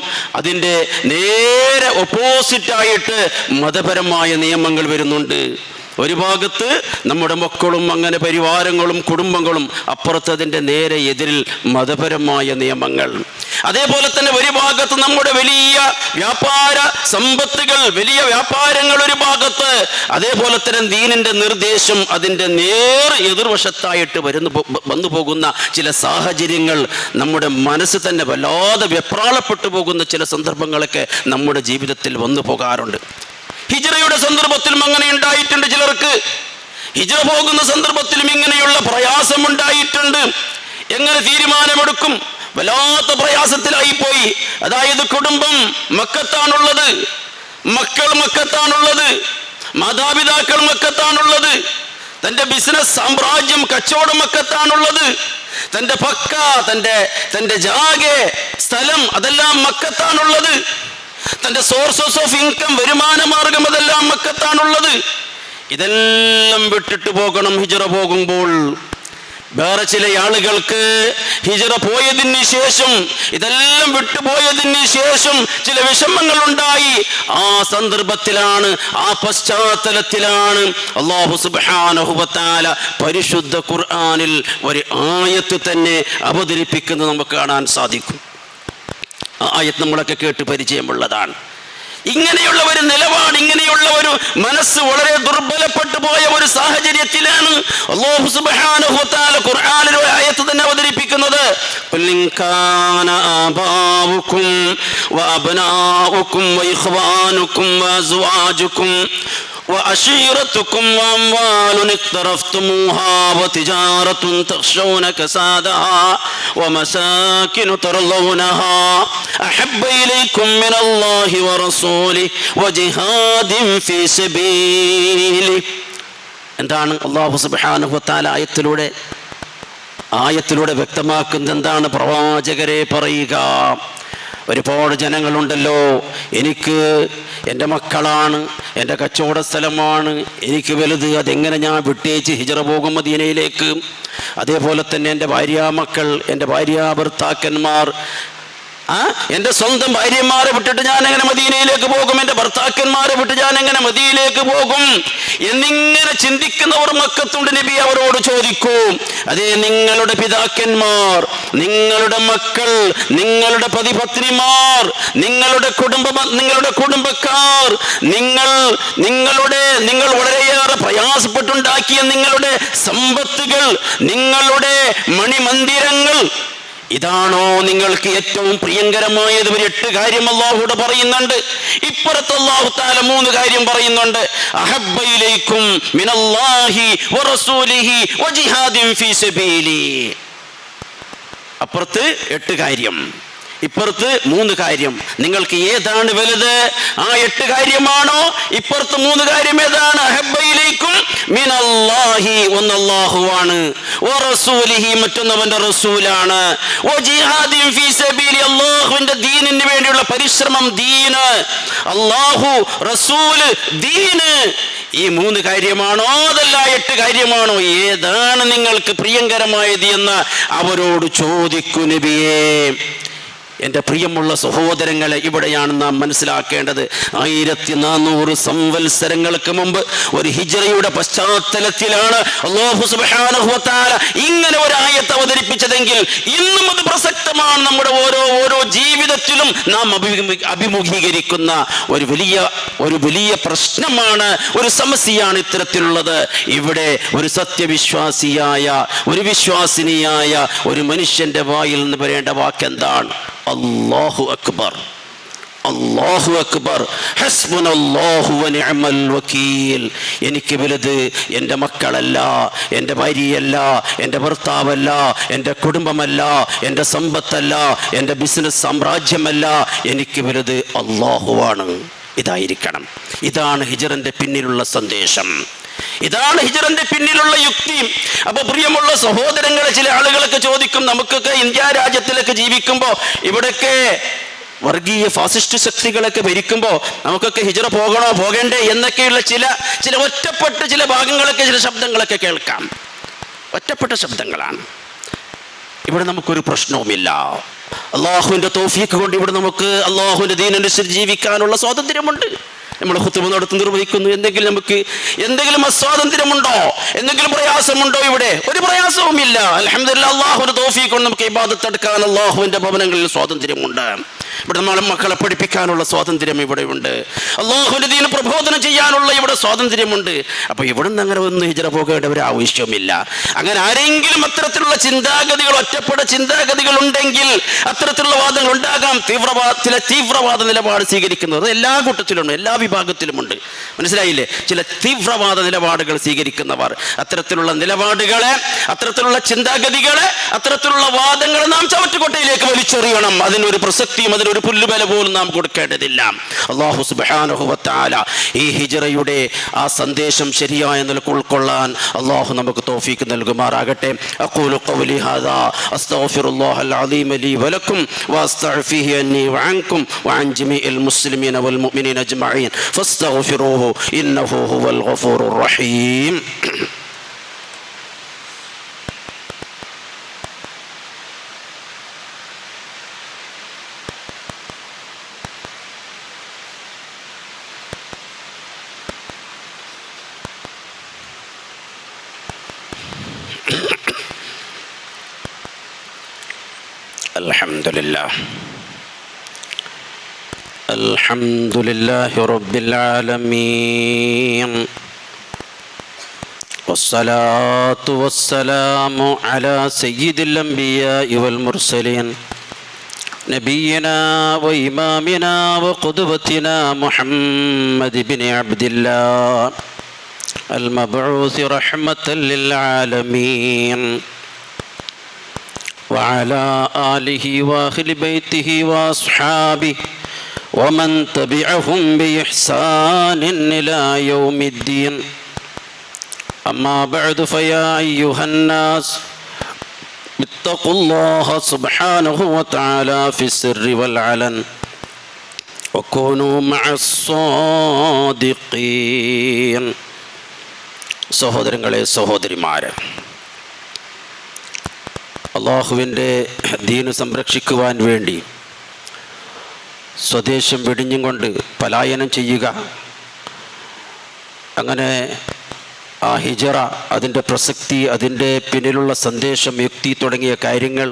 S2: അതിൻ്റെ നേരെ ഓപ്പോസിറ്റായിട്ട് മതപരമായ നിയമങ്ങൾ വരുന്നുണ്ട്. ഒരു ഭാഗത്ത് നമ്മുടെ മക്കളും അങ്ങനെ പരിവാരങ്ങളും കുടുംബങ്ങളും, അപ്പുറത്തതിൻ്റെ നേരെ എതിരിൽ മതപരമായ നിയമങ്ങൾ. അതേപോലെ തന്നെ ഒരു ഭാഗത്ത് നമ്മുടെ വലിയ വ്യാപാര സമ്പത്തുകൾ, വലിയ വ്യാപാരങ്ങൾ ഒരു ഭാഗത്ത്, അതേപോലെ തന്നെ ദീനിൻ്റെ നിർദ്ദേശം അതിൻ്റെ എതിർവശത്തായിട്ട് വന്നു പോകുന്ന ചില സാഹചര്യങ്ങൾ, നമ്മുടെ മനസ്സ് തന്നെ വല്ലാതെ വെപ്രാളപ്പെട്ടു പോകുന്ന ചില സന്ദർഭങ്ങളൊക്കെ നമ്മുടെ ജീവിതത്തിൽ വന്നു പോകാറുണ്ട്. ഹിജ്റയുടെ സന്ദർഭത്തിലും അങ്ങനെ ഉണ്ടായിട്ടുണ്ട്. ചിലർക്ക് ഹിജ്റ പോകുന്ന സന്ദർഭത്തിലും ഇങ്ങനെയുള്ള പ്രയാസമുണ്ടായിട്ടുണ്ട്. എങ്ങനെ തീരുമാനമെടുക്കും? വല്ലാത്ത പ്രയാസത്തിലായിപ്പോയി. അതായത് കുടുംബം മക്കത്താണുള്ളത്, മക്കൾ മക്കത്താണുള്ളത്, മാതാപിതാക്കൾ മക്കത്താണുള്ളത്, തൻ്റെ ബിസിനസ് സാമ്രാജ്യം കച്ചവടം മക്കത്താണുള്ളത്, തൻ്റെ പക്ക, തൻ്റെ ജാഗെ, സ്ഥലം അതെല്ലാം മക്കത്താണുള്ളത്, തൻ്റെ സോഴ്സസ് ഓഫ് ഇൻകം, വരുമാന മാർഗം അതെല്ലാം മക്കത്താണുള്ളത്. ഇതെല്ലാം വിട്ടിട്ട് പോകണം ഹിജ്റ പോകുമ്പോൾ. വേറെ ചില ആളുകൾക്ക് ഹിജ്റ പോയതിന് ശേഷം, ഇതെല്ലാം വിട്ടുപോയതിന് ശേഷം ചില വിഷമങ്ങൾ ഉണ്ടായി. ആ സന്ദർഭത്തിലാണ്, ആ പശ്ചാത്തലത്തിലാണ് അല്ലാഹു സുബ്ഹാനഹു വ തആല പരിശുദ്ധ ഖുർആനിൽ ഒരു ആയത്ത് തന്നെ അവതരിപ്പിക്കുന്നത് നമുക്ക് കാണാൻ സാധിക്കും. ആ ആയത്ത് നമ്മളൊക്കെ കേട്ട് പരിചയമുള്ളതാണ്. ഇങ്ങനെയുള്ള ഒരു നിലപാട്, ഇങ്ങനെയുള്ള ഒരു മനസ്സ് വളരെ ദുർബലപ്പെട്ടു പോയ ഒരു സാഹചര്യത്തിലാണ് അല്ലാഹു സുബ്ഹാനഹു വ തആല ഖുർആനിൽ ഒരു ആയത്ത് തന്നെ അവതരിപ്പിക്കുന്നത്. ഖുൽ ഇൻ കാന ആബാഉകും വഅബ്നാഉകും വഇഖ്വാനുകും വഅസ്വാജുകും وعشيرتكم وأموال اقترفتموها وتجارة تخشون كسادها ومساكن ترضونها أحب إليكم من الله ورسوله وجهاد في سبيله. എന്താണ് അല്ലാഹു സുബ്ഹാനഹു വ തആല ആയത്തിലൂടെ വ്യക്തമാക്കുന്നത്? എന്താണ് പ്രവാചകരെ പറയുക? ഒരുപാട് ജനങ്ങളുണ്ടല്ലോ, എനിക്ക് എൻ്റെ മക്കളാണ്, എൻ്റെ കച്ചവട സ്ഥലമാണ് എനിക്ക് വലുത്, അതെങ്ങനെ ഞാൻ വിട്ടേച്ച് ഹിജ്റ പോകും മദീനയിലേക്ക്? അതേപോലെ തന്നെ എൻ്റെ ഭാര്യാമക്കൾ, എൻ്റെ ഭാര്യാഭർത്താക്കന്മാർ, എൻ്റെ സ്വന്തം ഭാര്യമാരെ വിട്ടിട്ട് ഞാൻ എങ്ങനെ മദീനയിലേക്ക് പോകും? എൻ്റെ ഭർത്താക്കന്മാരെ വിട്ട് ഞാൻ എങ്ങനെ മദീനയിലേക്ക് പോകും എന്നിങ്ങനെ ചിന്തിക്കുന്നവർ മക്കത്തുണ്ട്. നബി അവരോട് ചോദിക്കൂ, അതേ നിങ്ങളുടെ പിതാക്കന്മാർ, നിങ്ങളുടെ മക്കൾ, നിങ്ങളുടെ പതിപത്നിമാർ, നിങ്ങളുടെ കുടുംബക്കാർ, നിങ്ങൾ വളരെയേറെ പ്രയാസപ്പെട്ടുണ്ടാക്കിയ നിങ്ങളുടെ സമ്പത്തുകൾ, നിങ്ങളുടെ മണിമന്ദിരങ്ങൾ, ഇതാണോ നിങ്ങൾക്ക് ഏറ്റവും പ്രിയങ്കരമായത്? ഒരു 8 കാര്യം അല്ലാഹുവോട് പറയുന്നുണ്ട്. ഇപ്പുറത്ത് അല്ലാഹു തആല 3 കാര്യം പറയുന്നുണ്ട്. അഹബ്ബ ഇലൈക്കും മിനല്ലാഹി വറസൂലിഹി വജിഹാദിൻ ഫീ സബീലി. അപ്പുറത്ത് 8 കാര്യം, ഇപ്പുറത്ത് 3 കാര്യം. നിങ്ങൾക്ക് ഏതാണ് വലുത്? ആ 8 കാര്യമാണോ? ഇപ്പുറത്ത് 3 കാര്യം ഏതാണ്? അഹബ്ബ ഇലൈക്കും മിനല്ലാഹി, ഒന്ന് അല്ലാഹുവാണ്, വറസൂലിഹി, മറ്റൊന്നവന്റെ റസൂലാണ്, വജിഹാദിൻ ഫീ സബീലി, അല്ലാഹുവിന്റെ ദീനിന് വേണ്ടിയുള്ള പരിശ്രമം, ദീന്, അല്ലാഹു, റസൂല്, ദീന്. ഈ 3 കാര്യമാണോ അതല്ല 8 കാര്യമാണോ? ഏതാണ് നിങ്ങൾക്ക് പ്രിയങ്കരമായത് എന്ന് അവരോട് ചോദിക്കൂ നബിയേ. എൻ്റെ പ്രിയമുള്ള സഹോദരങ്ങളെ, ഇവിടെയാണ് നാം മനസ്സിലാക്കേണ്ടത്. 1400 സംവത്സരങ്ങൾക്ക് മുമ്പ് ഒരു ഹിജ്റയുടെ പശ്ചാത്തലത്തിലാണ് അല്ലാഹു സുബ്ഹാനഹു വ തആല ഇങ്ങനെ ഒരു ആയത്ത് അവതരിപ്പിച്ചതെങ്കിൽ ഇന്നും അത് പ്രസക്തമാണ്. നമ്മുടെ ഓരോ ജീവിതത്തിലും നാം അഭിമുഖീകരിക്കുന്ന ഒരു വലിയ പ്രശ്നമാണ്, ഒരു സമസ്യയാണ് ഇത്തരത്തിലുള്ളത്. ഇവിടെ ഒരു സത്യവിശ്വാസിയായ, ഒരു വിശ്വാസിനിയായ ഒരു മനുഷ്യന്റെ വായിൽ നിന്ന് വരേണ്ട വാക്കെന്താണ്? അല്ലാഹു അക്ബർ, അല്ലാഹു അക്ബർ, ഹസ്ബുനല്ലാഹു വനിഅമൽ വകീൽ. എനിക്ക് വലുത് എൻ്റെ മക്കളല്ല, എൻ്റെ ഭാര്യയല്ല, എൻ്റെ ഭർത്താവല്ല, എൻ്റെ കുടുംബമല്ല, എൻ്റെ സമ്പത്തല്ല, എൻ്റെ ബിസിനസ് സാമ്രാജ്യമല്ല, എനിക്ക് വലുത് അല്ലാഹുവാണ്. ഇതായിരിക്കണം. ഇതാണ് ഹിജ്റന്റെ പിന്നിലുള്ള സന്ദേശം. ഇതാണ് ഹിജ്റന്റെ പിന്നിലുള്ള യുക്തി. അപ്പൊ പ്രിയമുള്ള സഹോദരങ്ങളെ, ചില ആളുകളൊക്കെ ചോദിക്കും, നമുക്കൊക്കെ ഇന്ത്യ രാജ്യത്തിലൊക്കെ ജീവിക്കുമ്പോൾ ഇവിടൊക്കെ വർഗീയ ഫാസിസ്റ്റ് ശക്തികളൊക്കെ ഭരിക്കുമ്പോൾ നമുക്കൊക്കെ ഹിജ്റ പോകണോ പോകണ്ടേ എന്നൊക്കെയുള്ള ചില ഒറ്റപ്പെട്ട ചില ഭാഗങ്ങളൊക്കെ, ചില ശബ്ദങ്ങളൊക്കെ കേൾക്കാം. ഒറ്റപ്പെട്ട ശബ്ദങ്ങളാണ്. ഇവിടെ നമുക്കൊരു പ്രശ്നവുമില്ല. അള്ളാഹുവിൻ്റെ തൗഫീഖ് കൊണ്ട് ഇവിടെ നമുക്ക് അള്ളാഹുവിൻ്റെ ദീനനുസരിച്ച് ജീവിക്കാനുള്ള സ്വാതന്ത്ര്യമുണ്ട്. നമ്മൾ ഖുതുബ നിർവഹിക്കുന്നു, എന്തെങ്കിലും അസ്വാതന്ത്ര്യമുണ്ടോ, എന്തെങ്കിലും പ്രയാസമുണ്ടോ? ഇവിടെ ഒരു പ്രയാസവുമില്ല. അൽഹംദുലില്ലാഹ്, അള്ളാഹുവിൻ്റെ തൗഫീഖ് കൊണ്ട് നമുക്ക് ഇബാദത്ത് എടുക്കാൻ അള്ളാഹുവിൻ്റെ ഭവനങ്ങളിൽ സ്വാതന്ത്ര്യമുണ്ട്. ഇവിടെ നമ്മളെ മക്കളെ പഠിപ്പിക്കാനുള്ള സ്വാതന്ത്ര്യം ഇവിടെയുണ്ട്. അള്ളാഹുവിൻ്റെ ദീൻ പ്രബോധനം ചെയ്യാനുള്ള ഇവിടെ സ്വാതന്ത്ര്യമുണ്ട്. അപ്പോൾ ഇവിടെ നിന്ന് അങ്ങനെ ഒന്നും ഹിജ്റ പോകേണ്ട ഒരു ആവശ്യമില്ല. അങ്ങനെ ആരെങ്കിലും അത്തരത്തിലുള്ള ചിന്താഗതികൾ, ഒറ്റപ്പെട്ട ചിന്താഗതികൾ ഉണ്ടെങ്കിൽ അത്തരത്തിലുള്ള വാദങ്ങൾ ഉണ്ടാകാം. തീവ്രവാദ നിലപാട് സ്വീകരിക്കുന്നത് എല്ലാ കൂട്ടത്തിലുണ്ട്, എല്ലാ വിഭാഗത്തിലുമുണ്ട്. മനസ്സിലായില്ലേ? ചില തീവ്രവാദ നിലപാടുകൾ സ്വീകരിക്കുന്നവർ, അത്തരത്തിലുള്ള നിലപാടുകളെ, അത്തരത്തിലുള്ള ചിന്താഗതികളെ, അത്തരത്തിലുള്ള വാദങ്ങളെ നാം ചവറ്റുകൊട്ടയിലേക്ക് വലിച്ചെറിയണം. അതിനൊരു പ്രസക്തിയും അതിനൊരു പുല്ലുബല പോലും നാം കൊടുക്കേണ്ടതില്ല. അല്ലാഹു സുബ്ഹാനഹു വ തആല ഈ ഹിജ്റയുടെ ആ സന്ദേശം ശരിയായ നിലക്ക് ഉൾക്കൊള്ളാൻ അല്ലാഹു നമുക്ക് തൗഫീഖ് നൽകുമാറാകട്ടെ. അഖൂലു ഖൗലി ഹാദാ അസ്തഗ്ഫിറുല്ലാഹൽ അലീം ലീ വലക്കും വഅസ്തഗ്ഫിഹി അന്നി വഅൻകും വഅൻ ജമീഇൽ മുസ്ലിമീന വൽ മുഅ്മിനീന അജ്മഈൻ ഫസ്തഗ്ഫിറൂഹു ഇന്നഹു ഹുവൽ ഗഫൂറുർ റഹീം. അൽഹംദുലില്ലാഹി റബ്ബിൽ ആലമീൻ വസ്സലാത്തു വസ്സലാമു അലാ സയ്യിദിൽ അംബിയാഇ വൽ മുർസലീൻ നബിയിനാ വ ഇമാമിനാ വ ഖുദ്വത്തിനാ മുഹമ്മദ് ഇബ്നു അബ്ദില്ലാഹ് അൽ മബ്ഊസ് റഹ്മത്തൽ ലിൽ ആലമീൻ وعلى آله وأهل بيته وأصحابه ومن تبعهم بإحسان إلى يوم الدين. أما بعد فيا أيها الناس اتقوا الله سبحانه وتعالى في السر والعلن وكونوا مع الصادقين. സഹോദരങ്ങളെ, സഹോദരിമാരെ, അള്ളാഹുവിൻ്റെ ദീന് സംരക്ഷിക്കുവാൻ വേണ്ടി സ്വദേശം വെടിഞ്ഞും കൊണ്ട് പലായനം ചെയ്യുക, അങ്ങനെ ആ ഹിജ്റ, അതിൻ്റെ പ്രസക്തി, അതിൻ്റെ പിന്നിലുള്ള സന്ദേശം, യുക്തി തുടങ്ങിയ കാര്യങ്ങൾ,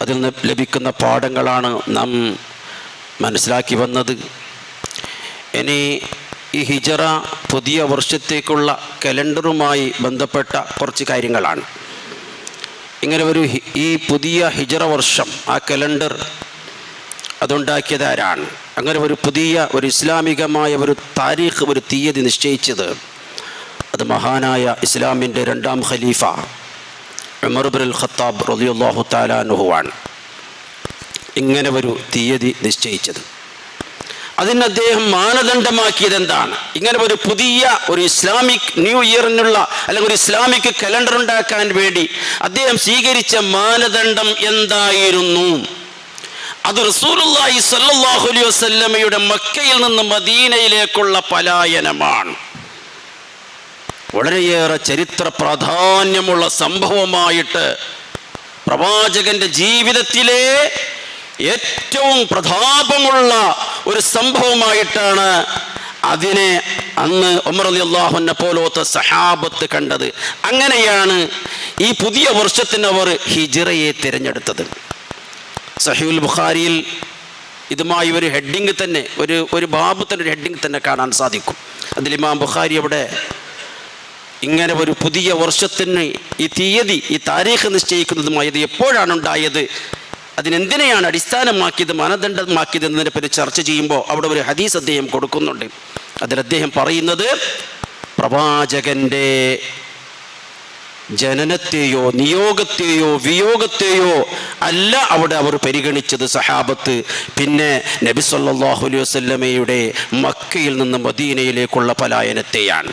S2: അതിൽ നിന്ന് ലഭിക്കുന്ന പാഠങ്ങളാണ് നാം മനസ്സിലാക്കി വന്നത്. ഇനി ഈ ഹിജ്റ പുതിയ വർഷത്തേക്കുള്ള കലണ്ടറുമായി ബന്ധപ്പെട്ട കുറച്ച് കാര്യങ്ങളാണ്. ഇങ്ങനെ ഈ പുതിയ ഹിജ്റ വർഷം, ആ കലണ്ടർ അതുണ്ടാക്കിയത് ആരാണ്? അങ്ങനെ ഒരു പുതിയ ഇസ്ലാമികമായ ഒരു താരീഖ്, ഒരു തീയതി നിശ്ചയിച്ചത് അത് മഹാനായ ഇസ്ലാമിൻ്റെ 2ാം ഖലീഫ ഉമർ ഇബ്നുൽ ഖത്താബ് റളിയല്ലാഹു തആല അൻഹുവാണ്. ഇങ്ങനെ ഒരു തീയതി നിശ്ചയിച്ചത്. അതിന് അദ്ദേഹം മാനദണ്ഡമാക്കിയത് എന്താണ്? ഇങ്ങനെ ഒരു പുതിയ ഇസ്ലാമിക് ന്യൂ ഇയറിനുള്ള അല്ലെങ്കിൽ ഒരു ഇസ്ലാമിക് കലണ്ടർ ഉണ്ടാക്കാൻ വേണ്ടി അദ്ദേഹം സ്വീകരിച്ച മാനദണ്ഡം എന്തായിരുന്നു? അത് റസൂലുള്ളാഹി സ്വല്ലല്ലാഹു അലൈഹി വസല്ലമയുടെ മക്കയിൽ നിന്ന് മദീനയിലേക്കുള്ള പലായനമാണ്. വളരെയേറെ ചരിത്ര പ്രാധാന്യമുള്ള സംഭവമായിട്ട്, പ്രവാചകന്റെ ജീവിതത്തിലെ ഏറ്റവും പ്രതാപമുള്ള ഒരു സംഭവമായിട്ടാണ് അതിനെ അന്ന് ഉമർ റളിയല്ലാഹു അൻഹു പോലത്തെ സഹാബത്ത് കണ്ടത്. അങ്ങനെയാണ് ഈ പുതിയ വർഷത്തിന് അവർ ഹിജ്റയെ തിരഞ്ഞെടുത്തത്. സഹീഹുൽ ബുഖാരിയിൽ ഇതുമായി ഒരു ഹെഡിങ് തന്നെ, ഒരു ബാബ് തന്നെ, ഒരു ഹെഡിങ് തന്നെ കാണാൻ സാധിക്കും. അതിൽ ഇമാം ബുഖാരി അവിടെ ഇങ്ങനെ ഒരു പുതിയ വർഷത്തിന് ഈ തീയതി, ഈ താരീഖ് നിശ്ചയിക്കുന്നതുമായി ഇത് എപ്പോഴാണ് ഉണ്ടായത്, അതിനെന്തിനെയാണ് അടിസ്ഥാനമാക്കിയത്, മാനദണ്ഡമാക്കിയത് എന്നതിനെ പറ്റി ചർച്ച ചെയ്യുമ്പോൾ അവിടെ ഒരു ഹദീസ് അദ്ദേഹം കൊടുക്കുന്നുണ്ട്. അതിൽ അദ്ദേഹം പറയുന്നത്, പ്രവാചകന്റെ ജനനത്തെയോ നിയോഗത്തെയോ വിയോഗത്തെയോ അല്ല അവിടെ അവർ പരിഗണിച്ചത് സഹാബത്ത്. പിന്നെ നബി സല്ലല്ലാഹു അലൈഹി വസല്ലമയുടെ മക്കയിൽ നിന്ന് മദീനയിലേക്കുള്ള പലായനത്തെയാണ്.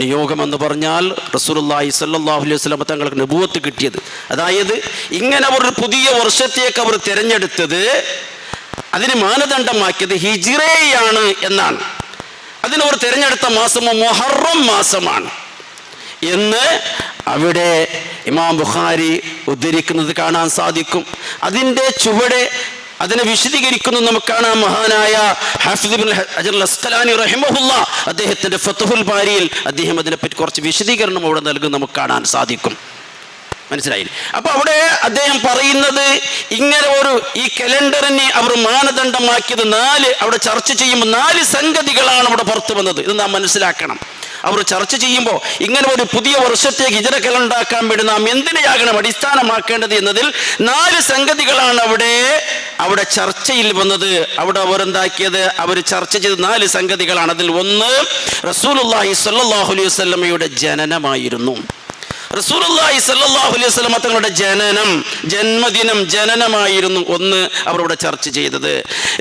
S2: നിയോഗമെന്ന് പറഞ്ഞാൽ റസൂലുള്ളാഹി സ്വല്ലല്ലാഹു അലൈഹി വസല്ലം തങ്ങൾക്ക് നബുവത്ത് കിട്ടിയത്. അതായത് ഇങ്ങനെ അവർ പുതിയ വർഷത്തേക്ക് അവർ തിരഞ്ഞെടുത്തത്, അതിന് മാനദണ്ഡമാക്കിയത് ഹിജ്റയാണ് എന്നാണ്. അതിനവർ തിരഞ്ഞെടുത്ത മാസം മുഹറം മാസമാണ് എന്ന് അവിടെ ഇമാം ബുഖാരി ഉദ്ധരിക്കുന്നത് കാണാൻ സാധിക്കും. അതിൻ്റെ ചുവടെ അതിനെ വിശദീകരിക്കുന്നു നമുക്ക് കാണാം. മഹാനായ ഹാഫിദ് ഇബ്നുൽ ഹജർ അസ്ഖലാനി റഹിമഹുല്ലാ അദ്ദേഹത്തിൻ്റെ ഫത്ഹുൽ ബാരിയിൽ അദ്ദേഹം അതിനെപ്പറ്റി കുറച്ച് വിശദീകരണം അവിടെ നൽകുന്നത് നമുക്ക് കാണാൻ സാധിക്കും. മനസ്സിലായില്ലേ? അപ്പൊ അവിടെ അദ്ദേഹം പറയുന്നത് ഇങ്ങനെ ഈ കലണ്ടറിനെ അവർ മാനദണ്ഡമാക്കിയത് അവിടെ ചർച്ച ചെയ്യുമ്പോൾ 4 സംഗതികളാണ് അവിടെ പുറത്തു വന്നത്. ഇത് നാം മനസ്സിലാക്കണം. അവർ ചർച്ച ചെയ്യുമ്പോൾ ഇങ്ങനെ ഒരു പുതിയ വർഷത്തേക്ക് ഹിജ്റ കലണ്ടറാക്കാൻ വേണ്ടി നാം എന്തിനെയാകണം അടിസ്ഥാനമാക്കേണ്ടത് എന്നതിൽ 4 സംഗതികളാണ് അവിടെ ചർച്ചയിൽ വന്നത്. അവിടെ അവർ എന്താക്കിയത്, അവർ ചർച്ച ചെയ്ത 4 സംഗതികളാണ്. അതിൽ ഒന്ന് റസൂലുള്ളാഹി സ്വല്ലല്ലാഹു അലൈഹി വസല്ലമയുടെ ജനനമായിരുന്നു. റസൂലുള്ളാഹി സ്വല്ലല്ലാഹു അലൈഹി വസല്ലം തങ്ങളുടെ ജനനമായിരുന്നു ഒന്ന് അവരിവിടെ ചർച്ച ചെയ്തത്.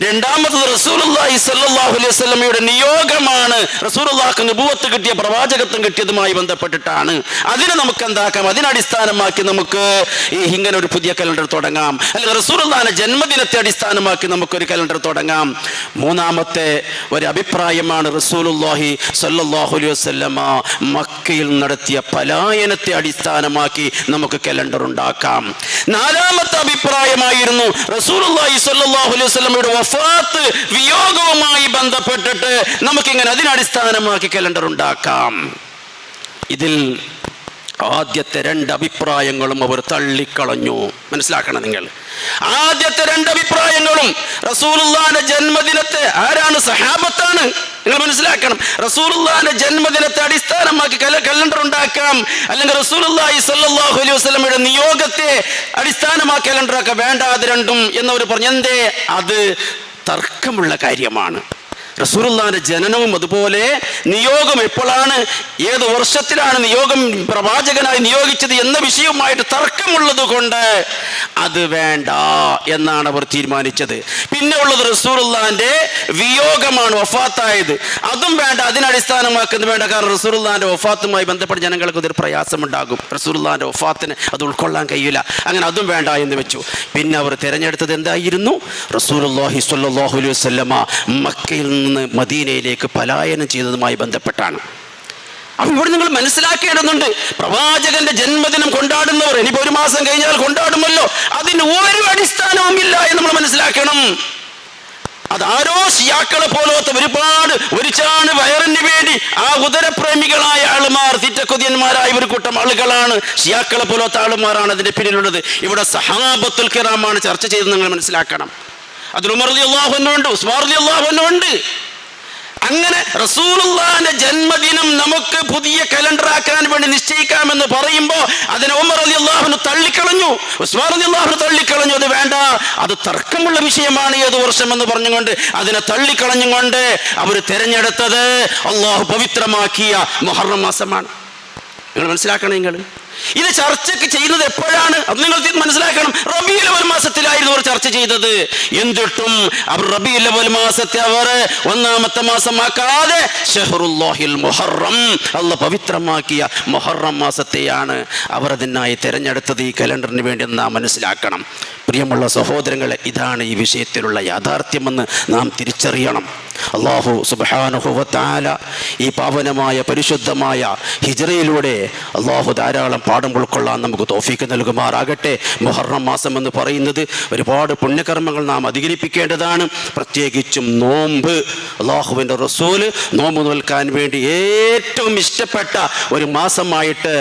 S2: രണ്ടാമത്തത് റസൂലുള്ളാഹി സ്വല്ലല്ലാഹു അലൈഹി വസല്ലമയുടെ നിയോഗമാണ്. റസൂലുള്ളാഹിക്ക് നബുവത്ത് കിട്ടിയ, പ്രവാചകത്വം കിട്ടിയതുമായി ബന്ധപ്പെട്ടിട്ടാണ്. അതിനെ നമുക്ക് എന്താക്കാം, അതിനടിസ്ഥാനമാക്കി നമുക്ക് ഇങ്ങനെ ഒരു പുതിയ കലണ്ടർ തുടങ്ങാം. അല്ലെങ്കിൽ റസൂലുള്ളാഹിന്റെ ജന്മദിനത്തെ അടിസ്ഥാനമാക്കി നമുക്കൊരു കലണ്ടർ തുടങ്ങാം. മൂന്നാമത്തെ ഒരു അഭിപ്രായമാണ് റസൂലുള്ളാഹി സ്വല്ലല്ലാഹു അലൈഹി വസല്ലമ മക്കയിൽ നടത്തിയ പലായനത്തെ അടിസ്ഥാനമാക്കി നമുക്ക് കലണ്ടർ ഉണ്ടാക്കാം. നാലാമത്തെ അഭിപ്രായമായിരുന്നു റസൂലുള്ളാഹി സ്വല്ലല്ലാഹു അലൈഹി വസല്ലമയുടെ വഫാത്ത്, വിയോഗവുമായി ബന്ധപ്പെട്ടിട്ട് നമുക്കിങ്ങനെ അതിനടിസ്ഥാനമാക്കി കലണ്ടർ ഉണ്ടാക്കാം. ഇതിൽ ആദ്യത്തെ 2 അഭിപ്രായങ്ങളും അവർ തള്ളിക്കളഞ്ഞു. മനസ്സിലാക്കണം നിങ്ങൾ. ആദ്യത്തെ 2 അഭിപ്രായങ്ങളും റസൂലുള്ളാഹിന്റെ ജന്മദിനത്തെ, ആരാണ്? സഹാബത്താണ്. നിങ്ങൾ മനസ്സിലാക്കണം. റസൂലുള്ളാഹിന്റെ ജന്മദിനത്തെ അടിസ്ഥാനമാക്കി കലണ്ടർ ഉണ്ടാക്കാം, അല്ലെങ്കിൽ റസൂലുള്ളാഹി സ്വല്ലല്ലാഹു അലൈഹി വസല്ലമയുടെ നിയോഗത്തെ അടിസ്ഥാനമാക്കി കലണ്ടർ ആക്കാം. വേണ്ട, അത് രണ്ടും എന്നവർ പറഞ്ഞു. എന്തേ? അത് തർക്കമുള്ള കാര്യമാണ്. റസൂലുള്ളാഹിന്റെ ജനനവും അതുപോലെ നിയോഗം എപ്പോഴാണ്, ഏത് വർഷത്തിലാണ് നിയോഗം പ്രവാചകനായി നിയോഗിച്ചത് എന്ന വിഷയവുമായിട്ട് തർക്കമുള്ളത് കൊണ്ട് അത് വേണ്ട എന്നാണ് അവർ തീരുമാനിച്ചത്. പിന്നെ ഉള്ളത് റസൂലുള്ളാഹിന്റെ വിയോഗമാണ്, വഫാത്തായത്. അതും വേണ്ട, അതിനടിസ്ഥാനമാക്കുന്നത് വേണ്ട. കാരണം റസൂലുള്ളാഹിന്റെ വഫാത്തുമായി ബന്ധപ്പെട്ട് ജനങ്ങൾക്ക് ഇതൊരു പ്രയാസമുണ്ടാകും. റസൂലുള്ളാഹിന്റെ വഫാത്തിന് അത് ഉൾക്കൊള്ളാൻ കഴിയില്ല. അങ്ങനെ അതും വേണ്ട എന്ന് വെച്ചു. പിന്നെ അവർ തിരഞ്ഞെടുത്തത് എന്തായിരുന്നു? റസൂലുള്ളാഹി സ്വല്ലല്ലാഹു അലൈഹി വസല്ലമ മക്കയിൽ നിന്ന് മദീനയിലേക്ക് പലായനം ചെയ്തതുമായി ബന്ധപ്പെട്ടാണ്. അപ്പൊ ഇവിടെ നിങ്ങൾ മനസ്സിലാക്കേണ്ടതുണ്ട്, പ്രവാചകന്റെ ജന്മദിനം കൊണ്ടാടുന്നവർ ഇനിയിപ്പോ 1 മാസം കഴിഞ്ഞാൽ കൊണ്ടാടുമല്ലോ, അതിന് ഒരു അടിസ്ഥാനവും ഇല്ല എന്ന് നമ്മൾ മനസ്സിലാക്കണം. അതാരോ ഷിയാക്കളെ പോലത്തെ ഒരു ചാണ് വയറിന് വേണ്ടി ആ ഉദരപ്രേമികളായ ആളുമാർ, തീറ്റക്കൊതിയന്മാരായ ഒരു കൂട്ടം ആളുകളാണ്, ഷിയാക്കളെ പോലത്തെ ആളുമാരാണ് അതിന്റെ പിന്നിലുള്ളത്. ഇവിടെ സഹാബത്തുൽ കിറാമാണ് ചർച്ച ചെയ്തത് നിങ്ങൾ മനസ്സിലാക്കണം. അതിൽ ഉമർ റളിയല്ലാഹു അൻഹു ഉണ്ട്, ഉസ്മാൻ റളിയല്ലാഹു അൻഹു ഉണ്ട്. അങ്ങനെ റസൂലുള്ളാഹിന്റെ ജന്മദിനം നമുക്ക് പുതിയ കലണ്ടറാക്കാൻ വേണ്ടി നിശ്ചയിക്കാമെന്ന് പറയുമ്പോൾ അതിനെ ഉമർ റളിയല്ലാഹു അൻഹു തള്ളിക്കളഞ്ഞു, ഉസ്മാൻ റളിയല്ലാഹു അൻഹു തള്ളിക്കളഞ്ഞു. അത് വേണ്ട, അത് തർക്കമുള്ള വിഷയമാണ് ഏത് വർഷം എന്ന് പറഞ്ഞുകൊണ്ട് അതിനെ തള്ളിക്കളഞ്ഞുകൊണ്ട് അവർ തിരഞ്ഞെടുത്തത് അള്ളാഹു പവിത്രമാക്കിയ മുഹറം മാസമാണ്. നിങ്ങൾ മനസ്സിലാക്കണം. നിങ്ങൾ ഇത് ചർച്ചയ്ക്ക് ചെയ്യുന്നത് എപ്പോഴാണ്? അത് നിങ്ങൾ മനസ്സിലാക്കണം. റബീഉൽ അവ്വൽ മാസത്തിലായിരുന്നു അവർ ചർച്ച ചെയ്തത്. എന്നിട്ടും അവർ റബീഉൽ അവ്വൽ മാസത്തെ അവർ 1-ാമത്തെ മാസമാക്കാതെ ഷഹ്റുല്ലാഹിൽ മുഹറം, അല്ലാഹു പവിത്രമാക്കിയ മുഹറം മാസത്തെയാണ് അവർ അതിനായി തിരഞ്ഞെടുത്തത്, ഈ കലണ്ടറിന് വേണ്ടി നാം മനസ്സിലാക്കണം. പ്രിയമുള്ള സഹോദരങ്ങളെ, ഇതാണ് ഈ വിഷയത്തിലുള്ള യാഥാർത്ഥ്യമെന്ന് നാം തിരിച്ചറിയണം. അല്ലാഹു സുബ്ഹാനഹു വ തആല ഈ പാവനമായ പരിശുദ്ധമായ ഹിജ്റയിലൂടെ അല്ലാഹു ധാരാളം പാഠം ഉൾക്കൊള്ളാൻ നമുക്ക് തൗഫീഖ് നൽകുമാറാകട്ടെ. മുഹറം മാസം എന്ന് പറയുന്നത് ഒരുപാട് പുണ്യകർമ്മങ്ങൾ നാം അധികരിപ്പിക്കേണ്ടതാണ്. പ്രത്യേകിച്ചും നോമ്പ്. അല്ലാഹുവിൻ്റെ റസൂല് നോമ്പ് നോൽക്കാൻ വേണ്ടി ഏറ്റവും ഇഷ്ടപ്പെട്ട ഒരു മാസമായിട്ട്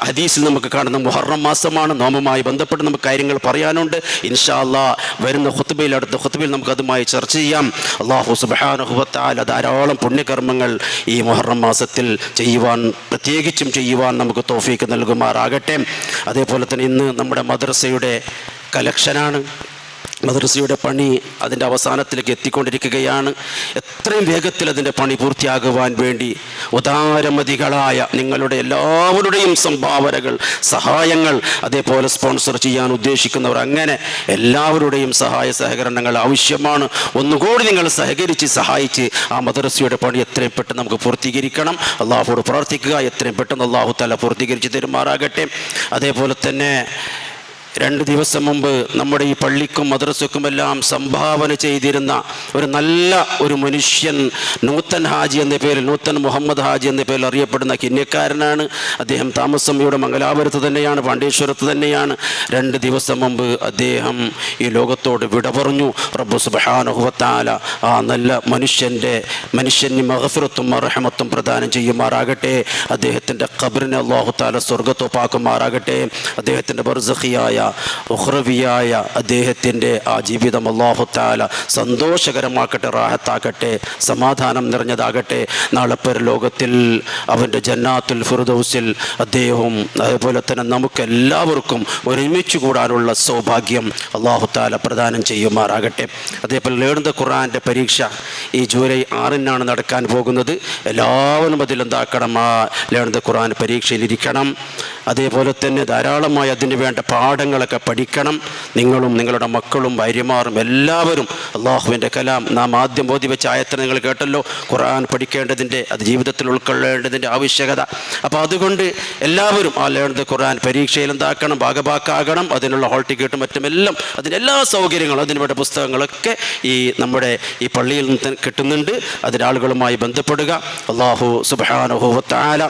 S2: ഹദീസിൽ നമുക്ക് കാണുന്ന മുഹറം മാസമാണ്. നോമ്പുമായി ബന്ധപ്പെട്ട് നമുക്ക് കാര്യങ്ങൾ പറയാനുണ്ട്. ഇൻഷാ അല്ലാഹ് വരുന്ന ഖുത്ബയിൽ, അടുത്ത ഖുത്ബയിൽ നമുക്ക് അതുമായി ചർച്ച ചെയ്യാം. അല്ലാഹു സുബ്ഹാനഹു വ തആല ധാരാളം പുണ്യകർമ്മങ്ങൾ ഈ മുഹറം മാസത്തിൽ പ്രത്യേകിച്ചും ചെയ്യുവാൻ നമുക്ക് തൗഫീഖ് നൽകുമാറാകട്ടെ. അതേപോലെ തന്നെ ഇന്ന് നമ്മുടെ മദ്രസയുടെ കലക്ഷനാണ്. മദ്രസയുടെ പണി അതിൻ്റെ അവസാനത്തിലേക്ക് എത്തിക്കൊണ്ടിരിക്കുകയാണ്. എത്രയും വേഗത്തിൽ അതിൻ്റെ പണി പൂർത്തിയാകുവാൻ വേണ്ടി ഉദാരമതികളായ നിങ്ങളുടെ എല്ലാവരുടെയും സംഭാവനകൾ, സഹായങ്ങൾ, അതേപോലെ സ്പോൺസർ ചെയ്യാൻ ഉദ്ദേശിക്കുന്നവർ, അങ്ങനെ എല്ലാവരുടെയും സഹായ സഹകരണങ്ങൾ ആവശ്യമാണ്. ഒന്നുകൂടി നിങ്ങൾ സഹകരിച്ച് സഹായിച്ച് ആ മദ്രസയുടെ പണി എത്രയും പെട്ടെന്ന് നമുക്ക് പൂർത്തീകരിക്കണം. അള്ളാഹുവോട് പ്രാർത്ഥിക്കുക, എത്രയും പെട്ടെന്ന് അള്ളാഹു തആല പൂർത്തീകരിച്ച് തരുമാറാകട്ടെ. അതേപോലെ തന്നെ 2 ദിവസം മുമ്പ് നമ്മുടെ ഈ പള്ളിക്കും മദ്രസക്കുമെല്ലാം സംഭാവന ചെയ്തിരുന്ന ഒരു നല്ല ഒരു മനുഷ്യൻ, നൂത്തൻ ഹാജി എന്ന പേരിൽ, നൂത്തൻ മുഹമ്മദ് ഹാജി എന്ന പേരിൽ അറിയപ്പെടുന്ന കിന്യക്കാരനാണ്. അദ്ദേഹം താമസം ഇവിടെ മംഗലാപുരത്ത് തന്നെയാണ്, പാണ്ഡേശ്വരത്ത് തന്നെയാണ്. 2 ദിവസം മുമ്പ് അദ്ദേഹം ഈ ലോകത്തോട് വിട പറഞ്ഞു. റബ്ബ് സുബ്ഹാനഹു വ തആല ആ നല്ല മനുഷ്യന് മഗ്ഫിറത്തും മർഹമത്തും പ്രദാനം ചെയ്യുമാറാകട്ടെ. അദ്ദേഹത്തിൻ്റെ ഖബറിനെ അല്ലാഹു തആല സ്വർഗ്ഗത്തോപ്പാക്കുമാറാകട്ടെ. അദ്ദേഹത്തിൻ്റെ ബർസഖിയായ ഉഖ്റവിയായ അദ്ദേഹത്തിൻ്റെ ആ ജീവിതം അല്ലാഹു തആല സന്തോഷകരമാക്കട്ടെ, റാഹത്താക്കട്ടെ, സമാധാനം നിറഞ്ഞതാകട്ടെ. നാളെ പരലോകത്തിൽ അവൻ്റെ ജന്നാത്തുൽ ഫിർദൗസിൽ അദ്ദേഹവും അതേപോലെ തന്നെ നമുക്കെല്ലാവർക്കും ഒരുമിച്ച് കൂടാനുള്ള സൗഭാഗ്യം അല്ലാഹു തആല പ്രദാനം ചെയ്യുമാറാകട്ടെ. അതേപോലെ ലേണുന്ന ഖുർആൻ്റെ പരീക്ഷ ഈ ജൂലൈ 6-നാണ് നടക്കാൻ പോകുന്നത്. എല്ലാവരും അതിലെന്താക്കണം, ആ ലേണുന്ന ഖുർആൻ പരീക്ഷയിലിരിക്കണം. അതേപോലെ തന്നെ ധാരാളമായി അതിന് വേണ്ട പാഠങ്ങളൊക്കെ പഠിക്കണം. നിങ്ങളും നിങ്ങളുടെ മക്കളും ഭാര്യമാരും എല്ലാവരും അള്ളാഹുവിൻ്റെ കലാം നാം ആദ്യം ബോധി വെച്ച ആയത്തിനെ നിങ്ങൾ കേട്ടല്ലോ, ഖുർആൻ പഠിക്കേണ്ടതിൻ്റെ, അത് ജീവിതത്തിൽ ഉൾക്കൊള്ളേണ്ടതിൻ്റെ ആവശ്യകത. അപ്പോൾ അതുകൊണ്ട് എല്ലാവരും ആ ലേണുന്ന ഖുർആൻ പരീക്ഷയിൽ എന്താക്കണം, ഭാഗഭാക്കാകണം. അതിനുള്ള ഹോൾ ടിക്കറ്റും മറ്റുമെല്ലാം, അതിനെല്ലാ സൗകര്യങ്ങളും, അതിനുവേണ്ട പുസ്തകങ്ങളൊക്കെ നമ്മുടെ ഈ പള്ളിയിൽ നിന്ന് കിട്ടുന്നുണ്ട്. അതിനാളുകളുമായി ബന്ധപ്പെടുക. അല്ലാഹു സുബ്ഹാനഹു വ തആല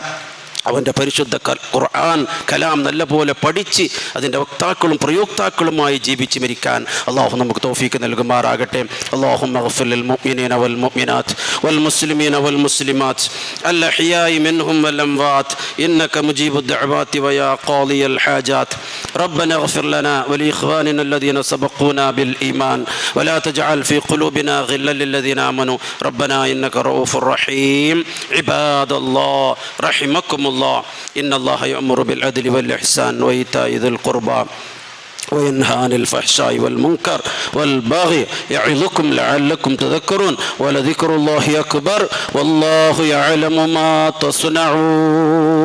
S2: അവൻ്റെ പരിശുദ്ധ ഖുർആൻ കലാം നല്ലപോലെ പഠിച്ച് അതിൻ്റെ വക്താക്കളും പ്രയോക്താക്കളുമായി ജീവിച്ച് മരിക്കാൻ അള്ളാഹു നമുക്ക് തൗഫീക്ക് നൽകുമാറാകട്ടെ. അല്ലാഹുമ്മ ഗ്ഫിർ ലിൽ മുഅ്മിനീന വൽ മുഅ്മിനാത്ത് വൽ മുസ്ലിമീന വൽ മുസ്ലിമാത്ത് അൽ അഹ്യാഇ മിൻഹും വൽ അംവാത്ത് ഇന്നക മുജീബുദ് ദഅവാതി വയാ ഖാദിയൽ ഹാജാത്ത് റബ്ബനാ ഗ്ഫിർ ലനാ വലി ഇഖ്വാനിന അല്ലദീന സബഖൂനാ ബിൽ ഈമാൻ വലാ തജ്അൽ ഫീ ഖുലൂബിനാ ഗില്ലൻ ലില്ലദീന ആമനൂ റബ്ബനാ ഇന്നക റഊഫുർ റഹീം. ഇബാദല്ലാഹ് റഹിമക്കും الله إن الله يأمر بالعدل والإحسان وإيتاء ذي القربى وينهى عن الفحشاء والمنكر والبغي يعظكم لعلكم تذكرون ولذكر الله أكبر والله يعلم ما تصنعون.